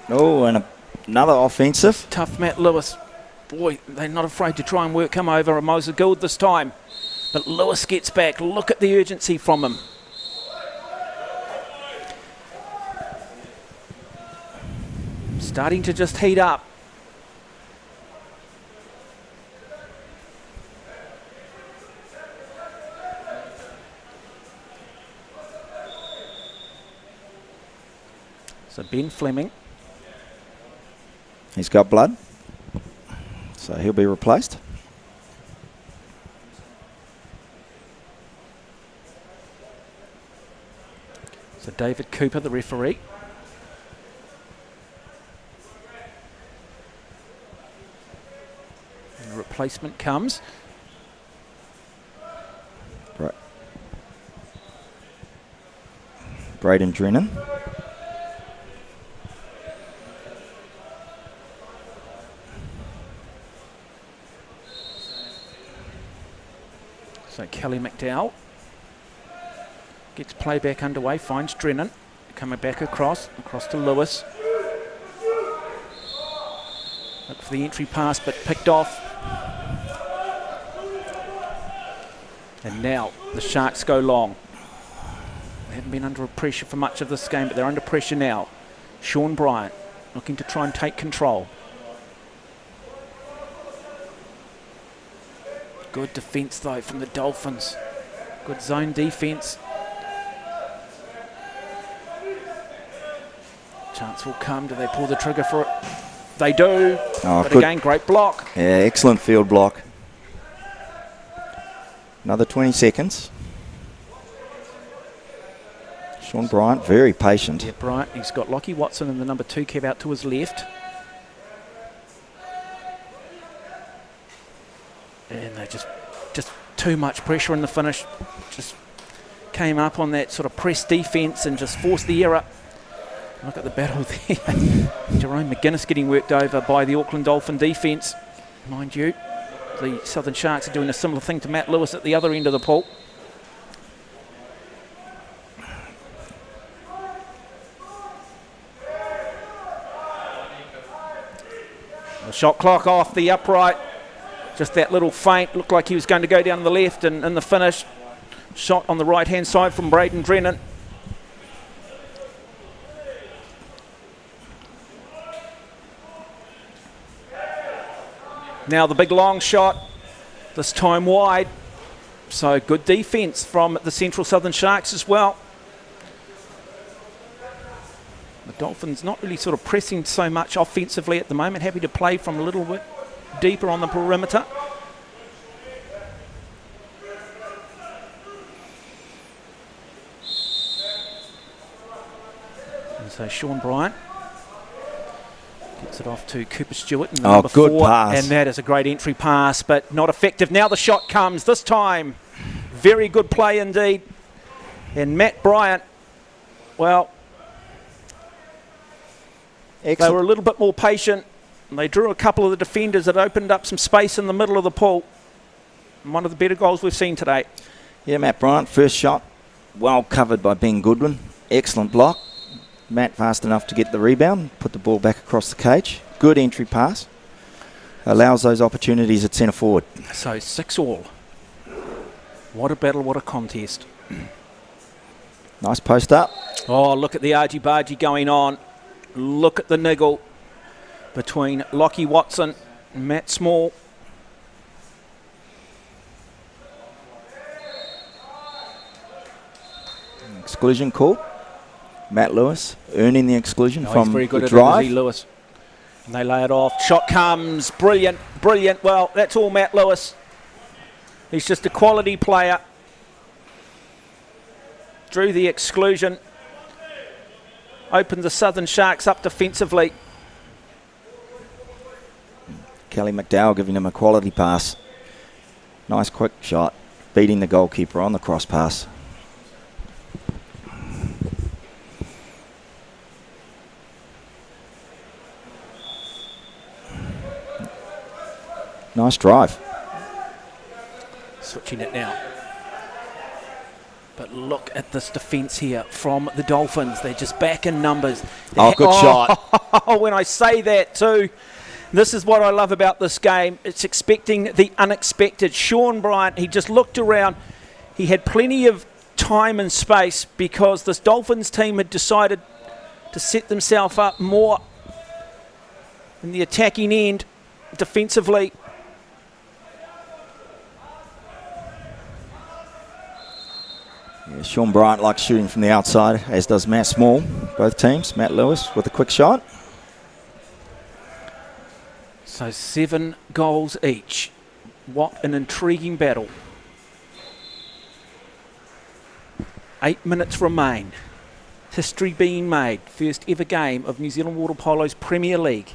Oh, and another offensive. Tough Matt Lewis. Boy, they're not afraid to try and work him over. Moses Gould this time. But Lewis gets back. Look at the urgency from him. Starting to just heat up. So Ben Fleming. He's got blood, so he'll be replaced. So David Cooper, the referee. And the replacement comes. Right. Braden Drennan. So Kelly McDowell gets play back underway, finds Drennan, coming back across to Lewis. Look for the entry pass, but picked off. And now the Sharks go long. They haven't been under pressure for much of this game, but they're under pressure now. Sean Bryant looking to try and take control. Good defence though from the Dolphins. Good zone defence. Chance will come. Do they pull the trigger for it? They do. Oh, but good. again, great block. Yeah, excellent field block. Another 20 seconds. Sean Bryant, very patient. Yeah, Bryant. He's got Lockie Watson and the number 2 Kev out to his left. And they just too much pressure in the finish. Just came up on that sort of press defence and just forced the error. Look at the battle there. Jerome McGuinness getting worked over by the Auckland Dolphin defence. Mind you, the Southern Sharks are doing a similar thing to Matt Lewis at the other end of the pool. The shot clock off the upright. Just that little feint. Looked like he was going to go down the left, and in the finish, shot on the right-hand side from Braden Drennan. Now the big long shot, this time wide. So good defence from the Central Southern Sharks as well. The Dolphins not really sort of pressing so much offensively at the moment, happy to play from a little bit deeper on the perimeter. And so Sean Bryant gets it off to Cooper Stewart in the number 4. Good pass. And that is a great entry pass, but not effective. Now the shot comes this time. Very good play indeed. And Matt Bryant, well, excellent. They were a little bit more patient. And they drew a couple of the defenders that opened up some space in the middle of the pool. And one of the better goals we've seen today. Yeah, Matt Bryant, first shot, well covered by Ben Goodwin. Excellent block. Matt fast enough to get the rebound, put the ball back across the cage. Good entry pass. Allows those opportunities at centre forward. So 6-all. What a battle, what a contest. Nice post up. Oh, look at the argy-bargy going on. Look at the niggle between Lockie Watson and Matt Small. Exclusion call. Matt Lewis earning the exclusion from he's very good the at drive. it, is he, Lewis? And they lay it off. Shot comes. Brilliant, brilliant. Well, that's all Matt Lewis. He's just a quality player. Drew the exclusion. Opened the Southern Sharks up defensively. Kelly McDowell giving him a quality pass. Nice quick shot. Beating the goalkeeper on the cross pass. Nice drive. Switching it now. But look at this defence here from the Dolphins. They're just back in numbers. Good shot. When I say that too, this is what I love about this game. It's expecting the unexpected. Sean Bryant, he just looked around. He had plenty of time and space because this Dolphins team had decided to set themselves up more in the attacking end defensively. Yeah, Sean Bryant likes shooting from the outside, as does Matt Small. Both teams. Matt Lewis with a quick shot. So 7 goals each. What an intriguing battle. 8 minutes remain. History being made. First ever game of New Zealand Water Polo's Premier League.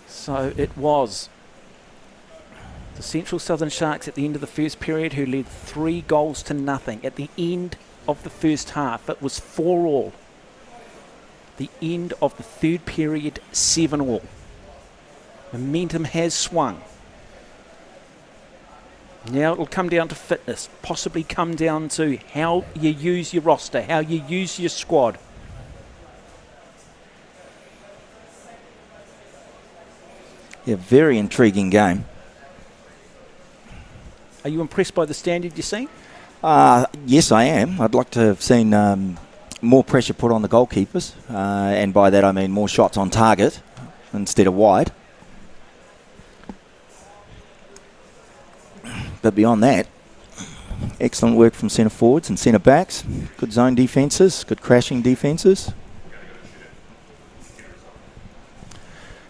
So it was the Central Southern Sharks at the end of the first period who led 3 goals to nothing. At the end of the first half, it was 4-all. The end of the third period, 7-all. Momentum has swung. Now it'll come down to fitness, possibly come down to how you use your roster, how you use your squad. Yeah, very intriguing game. Are you impressed by the standard you've seen? Yes, I am. I'd like to have seen more pressure put on the goalkeepers, and by that I mean more shots on target instead of wide. But beyond that, excellent work from centre forwards and centre backs. Good zone defences, good crashing defences.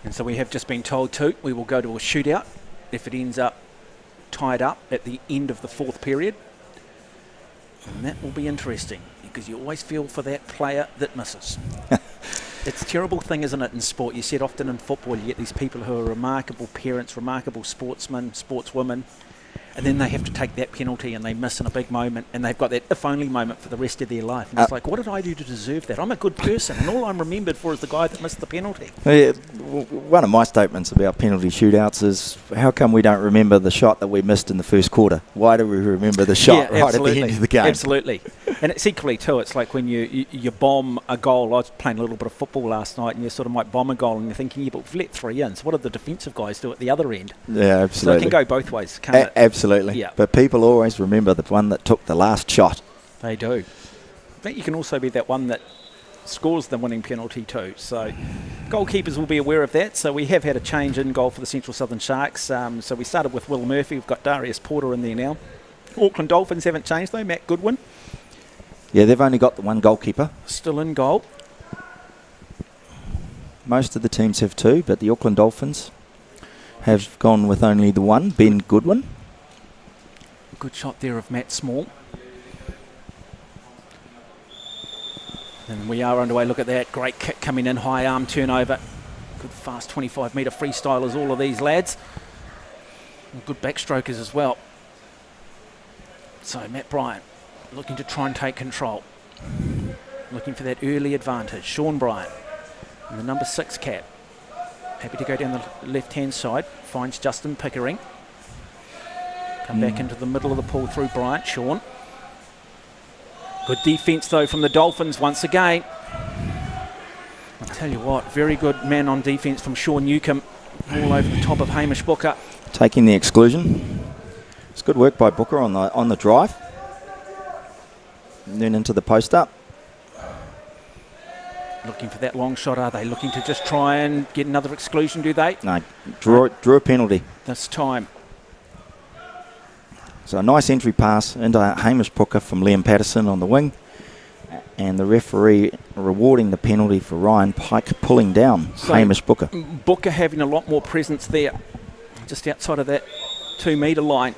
And so we have just been told too, we will go to a shootout if it ends up tied up at the end of the fourth period. And that will be interesting because you always feel for that player that misses. It's a terrible thing, isn't it, in sport? You said often in football you get these people who are remarkable parents, remarkable sportsmen, sportswomen, and then they have to take that penalty and they miss in a big moment and they've got that if-only moment for the rest of their life. And it's like, what did I do to deserve that? I'm a good person and all I'm remembered for is the guy that missed the penalty. One of my statements about penalty shootouts is, how come we don't remember the shot that we missed in the first quarter? Why do we remember the shot right at the end of the game? Absolutely. And it's equally too, it's like when you bomb a goal. I was playing a little bit of football last night and you sort of might bomb a goal and you're thinking, yeah, but we've let 3 in. So what do the defensive guys do at the other end? Yeah, absolutely. So it can go both ways, can't it? Absolutely. Yeah. But people always remember the one that took the last shot. They do. I think you can also be that one that scores the winning penalty too. So goalkeepers will be aware of that. So we have had a change in goal for the Central Southern Sharks. So we started with Will Murphy. We've got Darius Porter in there now. Auckland Dolphins haven't changed though. Matt Goodwin. Yeah, they've only got the one goalkeeper. Still in goal. Most of the teams have 2, but the Auckland Dolphins have gone with only the one, Ben Goodwin. Good shot there of Matt Small. And we are underway. Look at that. Great kick coming in. High arm turnover. Good fast 25-metre freestylers, all of these lads. And good backstrokers as well. So Matt Bryant looking to try and take control. Looking for that early advantage. Sean Bryant in the number 6 cap. Happy to go down the left-hand side. Finds Justin Pickering. Come back into the middle of the pool through Bryant. Sean. Good defence though from the Dolphins once again. I'll tell you what, very good man on defence from Sean Newcomb. All over the top of Hamish Booker. Taking the exclusion. It's good work by Booker on the drive. And then into the post up. Looking for that long shot, are they? Looking to just try and get another exclusion, do they? No, drew a penalty. This time. So a nice entry pass into Hamish Booker from Liam Patterson on the wing. And the referee rewarding the penalty for Ryan Pike pulling down Hamish Booker. Booker having a lot more presence there. Just outside of that 2-metre line.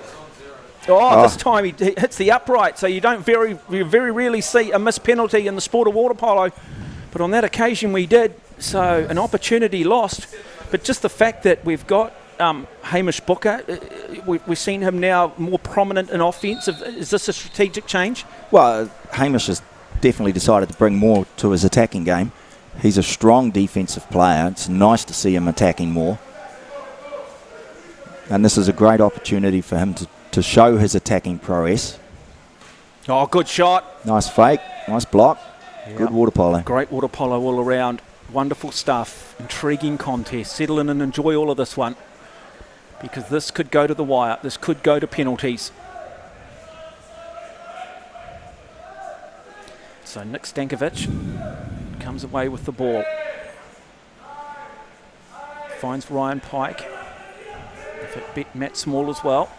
This time he hits the upright, so you very rarely see a missed penalty in the sport of water polo. But on that occasion we did, so an opportunity lost. But just the fact that we've got Hamish Booker, we've seen him now more prominent in offence. Is this a strategic change? Well, Hamish has definitely decided to bring more to his attacking game. He's a strong defensive player. It's nice to see him attacking more. And this is a great opportunity for him to show his attacking prowess. Oh, good shot. Nice fake, nice block. Yep. Good water polo. Great water polo all around. Wonderful stuff. Intriguing contest. Settle in and enjoy all of this one. Because this could go to the wire. This could go to penalties. So Nick Stankovic comes away with the ball. Finds Ryan Pike. If it beat Matt Small as well.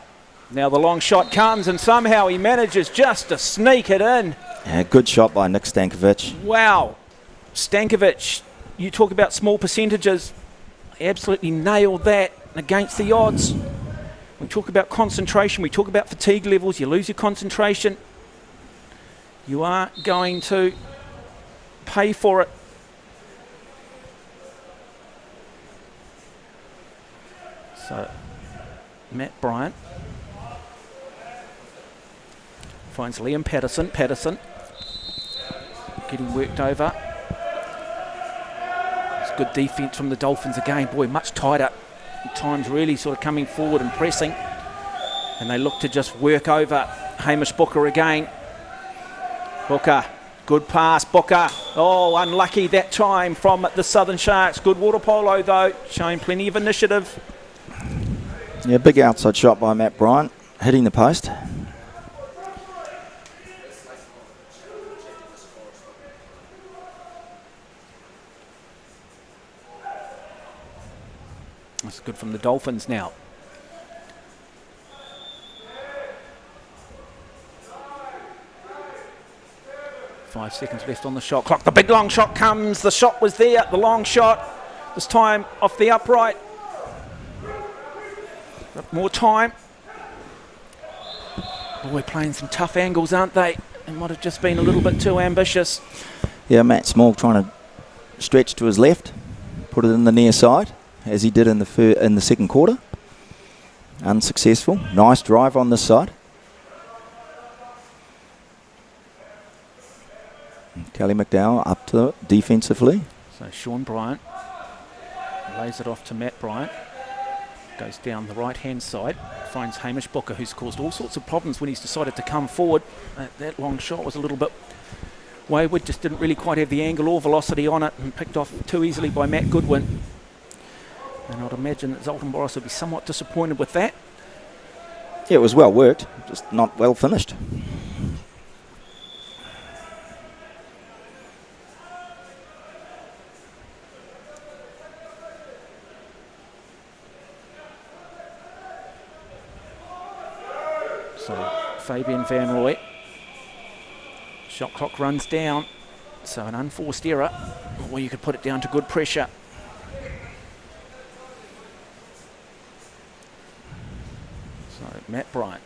Now the long shot comes and somehow he manages just to sneak it in. Yeah, good shot by Nick Stankovic. Wow. Stankovic, you talk about small percentages. He absolutely nailed that against the odds. We talk about concentration. We talk about fatigue levels. You lose your concentration. You are going to pay for it. So, Matt Bryant finds Liam Patterson. Patterson getting worked over. It's good defence from the Dolphins again. Boy, much tighter. At times really sort of coming forward and pressing. And they look to just work over Hamish Booker again. Booker, good pass, Booker. Oh, unlucky that time from the Southern Sharks. Good water polo though, showing plenty of initiative. Yeah, big outside shot by Matt Bryant, hitting the post. That's good from the Dolphins now. 5 seconds left on the shot clock. The big long shot comes. The shot was there. The long shot. This time off the upright. More time. Boy, playing some tough angles, aren't they? It might have just been a little bit too ambitious. Yeah, Matt Small trying to stretch to his left, put it in the near side, as he did in the second quarter. Unsuccessful. Nice drive on this side. Kelly McDowell up to it defensively. So Sean Bryant lays it off to Matt Bryant. Goes down the right-hand side, finds Hamish Booker, who's caused all sorts of problems when he's decided to come forward. That long shot was a little bit wayward, just didn't really quite have the angle or velocity on it, and picked off too easily by Matt Goodwin. And I'd imagine that Zoltan Boris will be somewhat disappointed with that. Yeah, it was well worked, just not well finished. So Fabian Van Roy. Shot clock runs down. So an unforced error, or you could put it down to good pressure. So Matt Bryant,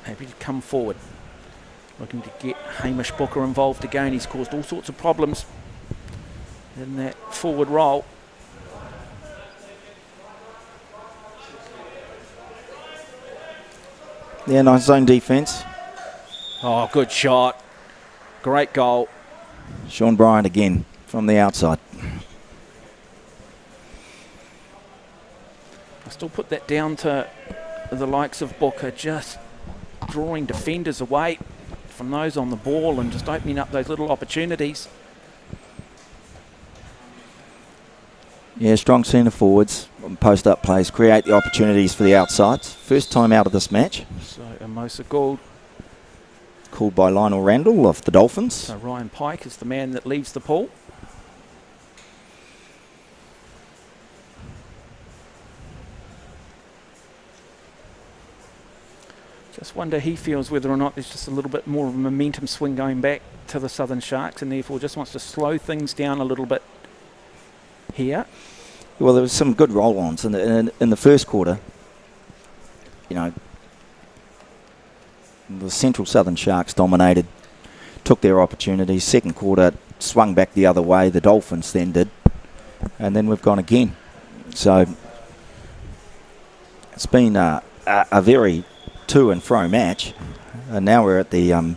happy to come forward. Looking to get Hamish Booker involved again. He's caused all sorts of problems in that forward role. Yeah, nice zone defence. Oh, good shot. Great goal. Sean Bryant again from the outside. I still put that down to the likes of Booker, just drawing defenders away from those on the ball and just opening up those little opportunities. Yeah, strong centre forwards, post-up plays, create the opportunities for the outsides. First time out of this match. So Amosa Gould. Called by Lionel Randall of the Dolphins. So Ryan Pike is the man that leaves the pool. Just wonder he feels whether or not there's just a little bit more of a momentum swing going back to the Southern Sharks, and therefore just wants to slow things down a little bit here. Well, there was some good roll-ons in the first quarter. You know, the Central Southern Sharks dominated, took their opportunities. Second quarter swung back the other way. The Dolphins then did, and then we've gone again. So it's been a very to and fro match, and now we're at the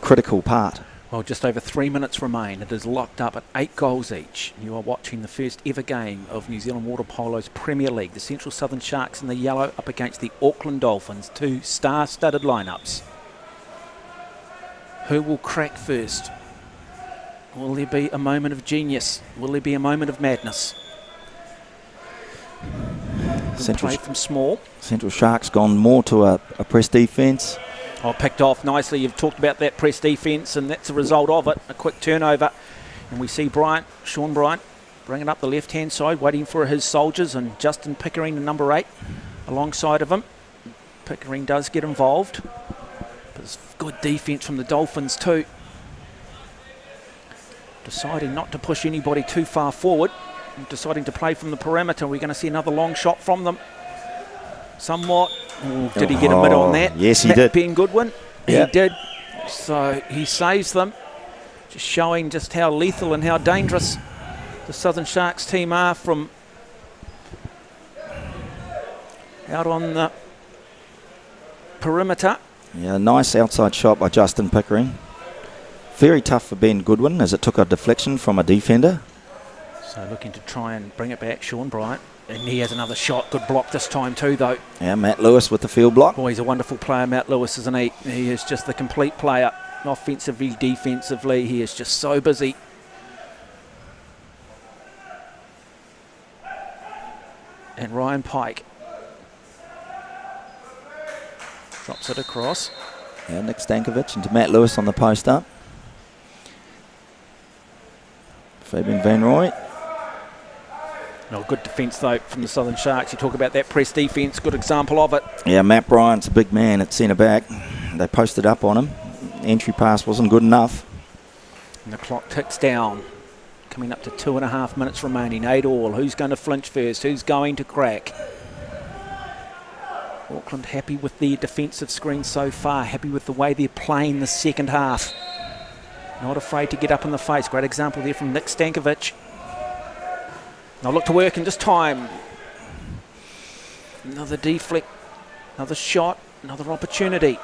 critical part. Well, just over 3 minutes remain. It is locked up at 8 goals each. You are watching the first ever game of New Zealand Water Polo's Premier League. The Central Southern Sharks in the yellow up against the Auckland Dolphins. 2 star-studded lineups. Who will crack first? Will there be a moment of genius? Will there be a moment of madness? Play from small. Central Sharks gone more to a press defence. Oh, picked off nicely. You've talked about that press defence, and that's a result of it. A quick turnover. And we see Sean Bryant, bringing up the left-hand side, waiting for his soldiers, and Justin Pickering, the number 8, alongside of him. Pickering does get involved. But it's good defence from the Dolphins too. Deciding not to push anybody too far forward. And deciding to play from the perimeter. We're going to see another long shot from them. Somewhat. Ooh, did he get a mid on that? Yes, he did. Ben Goodwin? Yep. He did. So he saves them. Just showing just how lethal and how dangerous the Southern Sharks team are from out on the perimeter. Yeah, nice outside shot by Justin Pickering. Very tough for Ben Goodwin as it took a deflection from a defender. So looking to try and bring it back, Sean Bryant. And he has another shot. Good block this time too, though. Yeah, Matt Lewis with the field block. Boy, he's a wonderful player, Matt Lewis, isn't he? He is just the complete player. Offensively, defensively, he is just so busy. And Ryan Pike drops it across. Yeah, Nick Stankovic into Matt Lewis on the post up. Fabian Van Roy. No, good defence though from the Southern Sharks. You talk about that press defence, good example of it. Yeah, Matt Bryant's a big man at centre back. They posted up on him. Entry pass wasn't good enough. And the clock ticks down. Coming up to 2.5 minutes remaining. 8 all. Who's going to flinch first? Who's going to crack? Auckland happy with their defensive screen so far. Happy with the way they're playing the second half. Not afraid to get up in the face. Great example there from Nick Stankovic. They'll look to work in just time. Another deflect. Another shot. Another opportunity.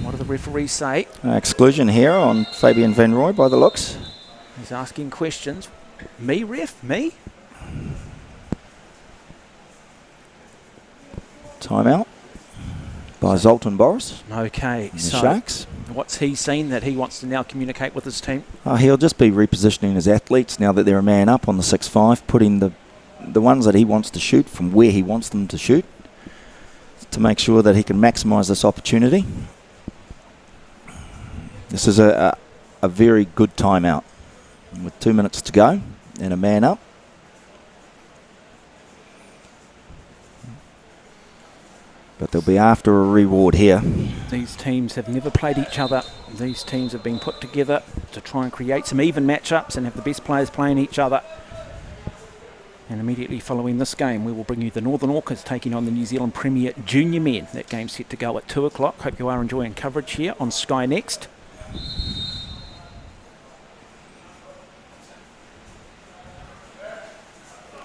What do the referees say? Exclusion here on Fabian Van Roy by the looks. He's asking questions. Me, ref? Me? Timeout by Zoltan Boris. Okay, The so Sharks. what's he seen that he wants to now communicate with his team? He'll just be repositioning his athletes now that they're a man up on the 6-5, putting the ones that he wants to shoot from where he wants them to shoot to make sure that he can maximise this opportunity. This is a very good timeout with 2 minutes to go and a man up. But they'll be after a reward here. These teams have never played each other. These teams have been put together to try and create some even matchups and have the best players playing each other. And immediately following this game, we will bring you the Northern Orcas taking on the New Zealand Premier Junior Men. That game's set to go at 2 o'clock. Hope you are enjoying coverage here on Sky Next.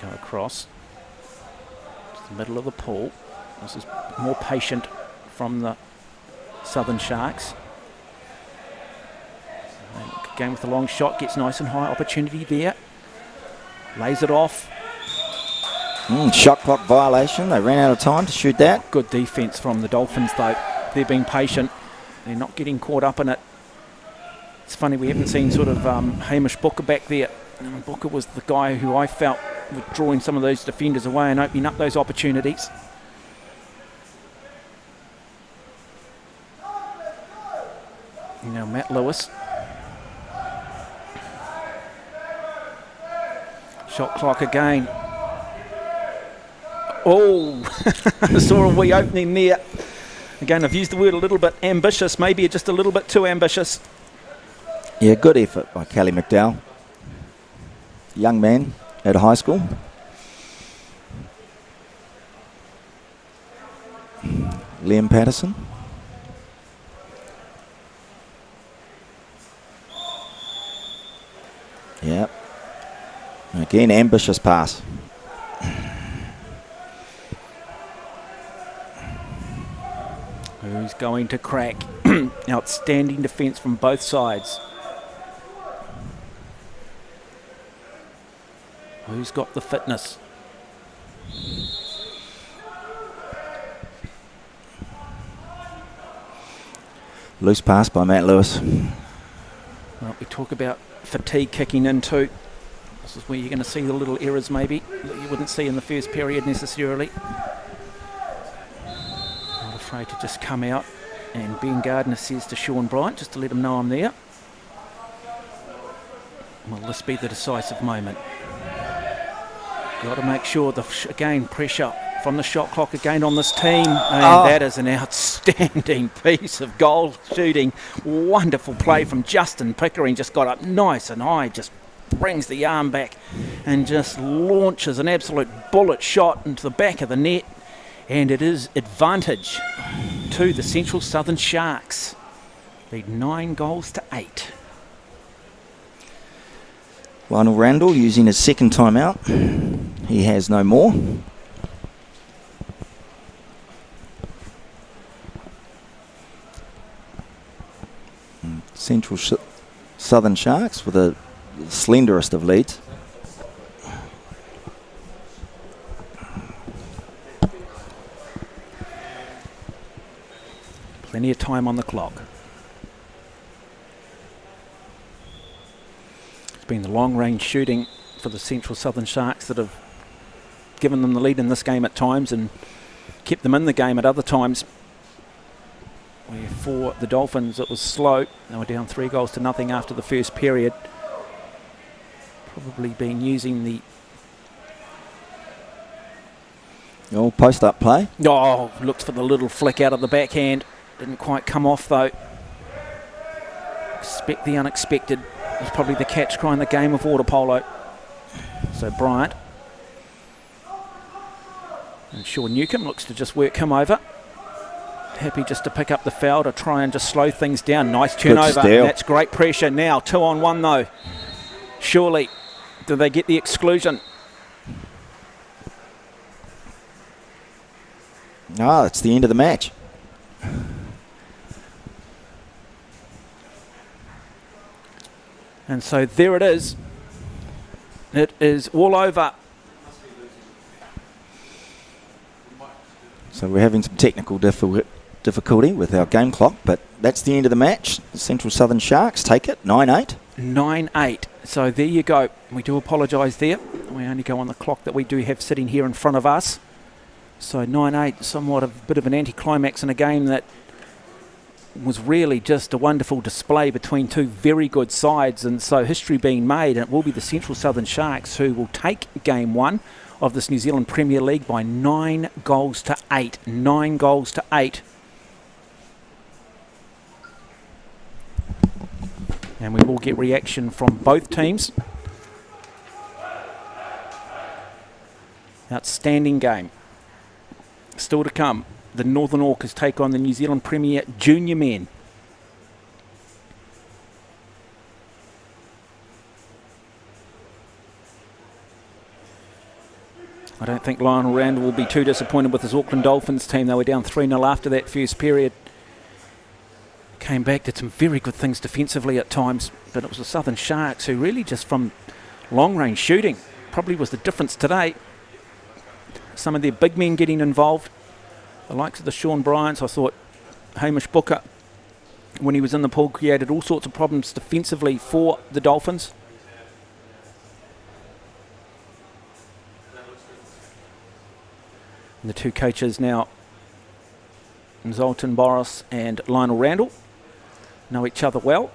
Go across to the middle of the pool. This is more patient from the Southern Sharks. Game with a long shot, gets nice and high, opportunity there. Lays it off. Shot clock violation. They ran out of time to shoot that. Good defence from the Dolphins though. They're being patient. They're not getting caught up in it. It's funny, we haven't seen sort of Hamish Booker back there. Booker was the guy who I felt was drawing some of those defenders away and opening up those opportunities. You know, Matt Lewis. Shot clock again. Oh, I saw a wee opening there. Again, I've used the word a little bit ambitious, maybe just a little bit too ambitious. Yeah, good effort by Kelly McDowell. Young man at high school. Liam Patterson. Yep. Again, ambitious pass. Who's going to crack? Outstanding defence from both sides. Who's got the fitness? Loose pass by Matt Lewis. Well, we talk about fatigue kicking in too. This is where you're going to see the little errors maybe that you wouldn't see in the first period necessarily. Not afraid to just come out, and Ben Gardner says to Sean Bryant just to let him know I'm there. Will this be the decisive moment? Got to make sure, again, pressure from the shot clock again on this team. And that is an outstanding piece of goal shooting. Wonderful play from Justin Pickering. Just got up nice and high, just brings the arm back and just launches an absolute bullet shot into the back of the net. And it is advantage to the Central Southern Sharks. Lead 9-8. Lionel Randall using his second timeout. He has no more. Central Southern Sharks with the slenderest of leads. Plenty of time on the clock. It's been the long-range shooting for the Central Southern Sharks that have given them the lead in this game at times and kept them in the game at other times. Where for the Dolphins it was slow. They were down 3-0 after the first period. Probably been using the Oh, post-up play. looked for the little flick out of the backhand. Didn't quite come off though. Expect the unexpected is probably the catch cry in the game of water polo. So Bryant. And Sean Newcomb looks to just work him over. Happy just to pick up the foul to try and just slow things down. Nice turnover. That's great pressure now. 2-on-1 though. Surely, do they get the exclusion? Ah, it's the end of the match. And so there it is. It is all over. So we're having some technical difficulty with our game clock, but that's the end of the match. The Central Southern Sharks take it, 9-8. 9-8. So there you go. We do apologise there. We only go on the clock that we do have sitting here in front of us. So 9-8, somewhat of a bit of an anticlimax in a game that was really just a wonderful display between two very good sides, and so history being made, and it will be the Central Southern Sharks who will take game one of this New Zealand Premier League by 9-8. 9-8. And we will get reaction from both teams. Outstanding game. Still to come, the Northern Orcas take on the New Zealand Premier Junior men. I don't think Lionel Randall will be too disappointed with his Auckland Dolphins team. They were down 3-0 after that first period. Came back, did some very good things defensively at times, but it was the Southern Sharks who really just from long-range shooting probably was the difference today. Some of their big men getting involved. The likes of the Sean Bryants, I thought Hamish Booker, when he was in the pool, created all sorts of problems defensively for the Dolphins. And the two coaches now, Zoltan Boris and Lionel Randall, know each other well.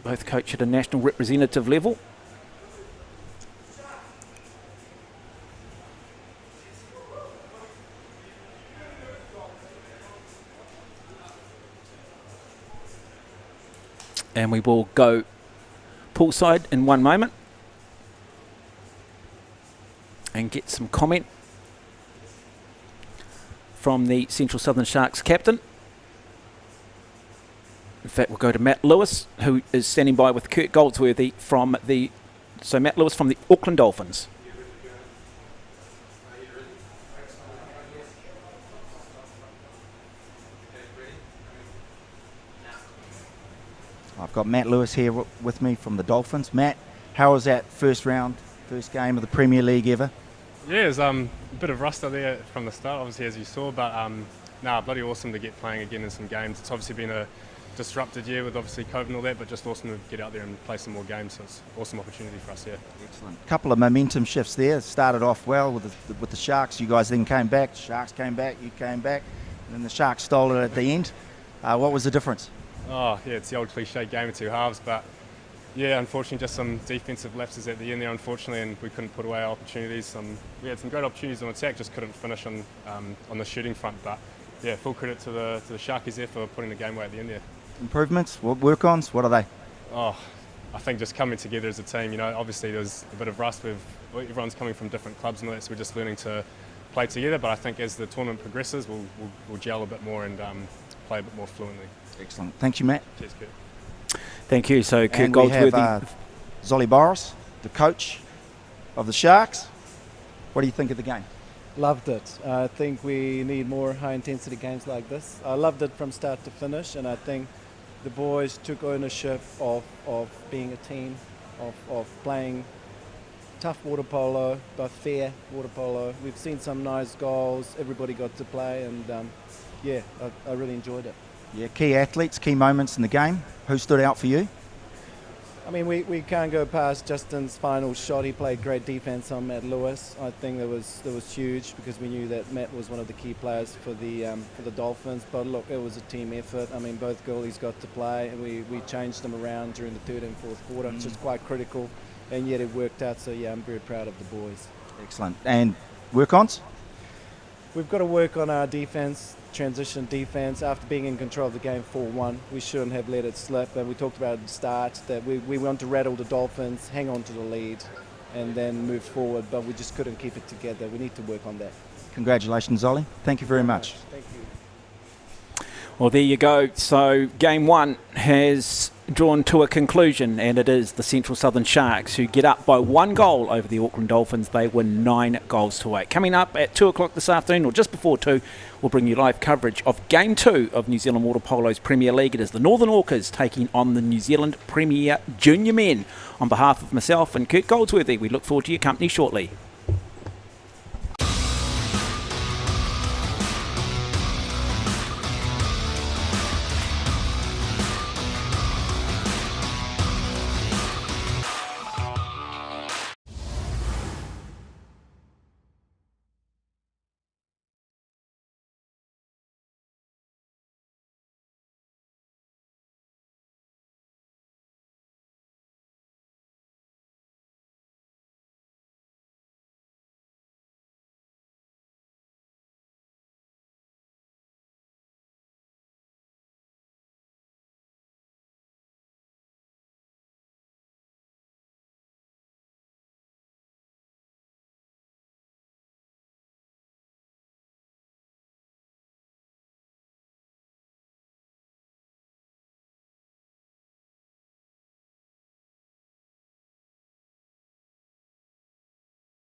Both coach at a national representative level. And we will go poolside in one moment and get some comment from the Central Southern Sharks captain. In fact, we'll go to Matt Lewis, who is standing by with Kurt Goldsworthy from the... So Matt Lewis from the Auckland Dolphins. I've got Matt Lewis here with me from the Dolphins. Matt, how was that first game of the Premier League ever? Yeah, it was a bit of rust out there from the start, obviously, as you saw, but bloody awesome to get playing again in some games. It's obviously been a disrupted year with obviously COVID and all that, but just awesome to get out there and play some more games, so it's an awesome opportunity for us, yeah. Excellent. A couple of momentum shifts there. Started off well with the Sharks. You guys then came back. Sharks came back, you came back, and then the Sharks stole it at the end. What was the difference? Oh, yeah, it's the old cliche game of two halves, but yeah, unfortunately just some defensive lapses at the end there, unfortunately, and we couldn't put away our opportunities. We had some great opportunities on attack, just couldn't finish on the shooting front, but yeah, full credit to the Sharkies there for putting the game away at the end there. Improvements, work-ons, what are they? Oh, I think just coming together as a team, you know, obviously there's a bit of rust with everyone's coming from different clubs and all that, so we're just learning to play together, but I think as the tournament progresses, we'll gel a bit more and play a bit more fluently. Excellent. Thank you, Matt. Cheers, Kurt. Thank you. So Kurt and Goldsworthy. we have Zolly Boris, the coach of the Sharks. What do you think of the game? Loved it. I think we need more high-intensity games like this. I loved it from start to finish, and I think the boys took ownership of being a team, of playing tough water polo, but fair water polo. We've seen some nice goals. Everybody got to play, and yeah, I really enjoyed it. Yeah, key athletes, key moments in the game. Who stood out for you? I mean, we can't go past Justin's final shot. He played great defense on Matt Lewis. I think that was huge because we knew that Matt was one of the key players for the Dolphins. But look, it was a team effort. I mean, both goalies got to play, and we changed them around during the third and fourth quarter, which is quite critical, and yet it worked out. So yeah, I'm very proud of the boys. Excellent. And work-ons? we've got to work on our defense, transition defense. After being in control of the game 4-1, we shouldn't have let it slip. And we talked about at the start that we want to rattle the Dolphins, hang on to the lead, and then move forward. But we just couldn't keep it together. We need to work on that. Congratulations, Ollie. Thank you very much. Thank you. Well, there you go. So game one has drawn to a conclusion, and it is the Central Southern Sharks who get up by 1 goal over the Auckland Dolphins. They win 9-8. Coming up at 2 o'clock this afternoon, or just before 2, we'll bring you live coverage of Game 2 of New Zealand Water Polo's Premier League. It is the Northern Orcas taking on the New Zealand Premier Junior Men. On behalf of myself and Kurt Goldsworthy, we look forward to your company shortly.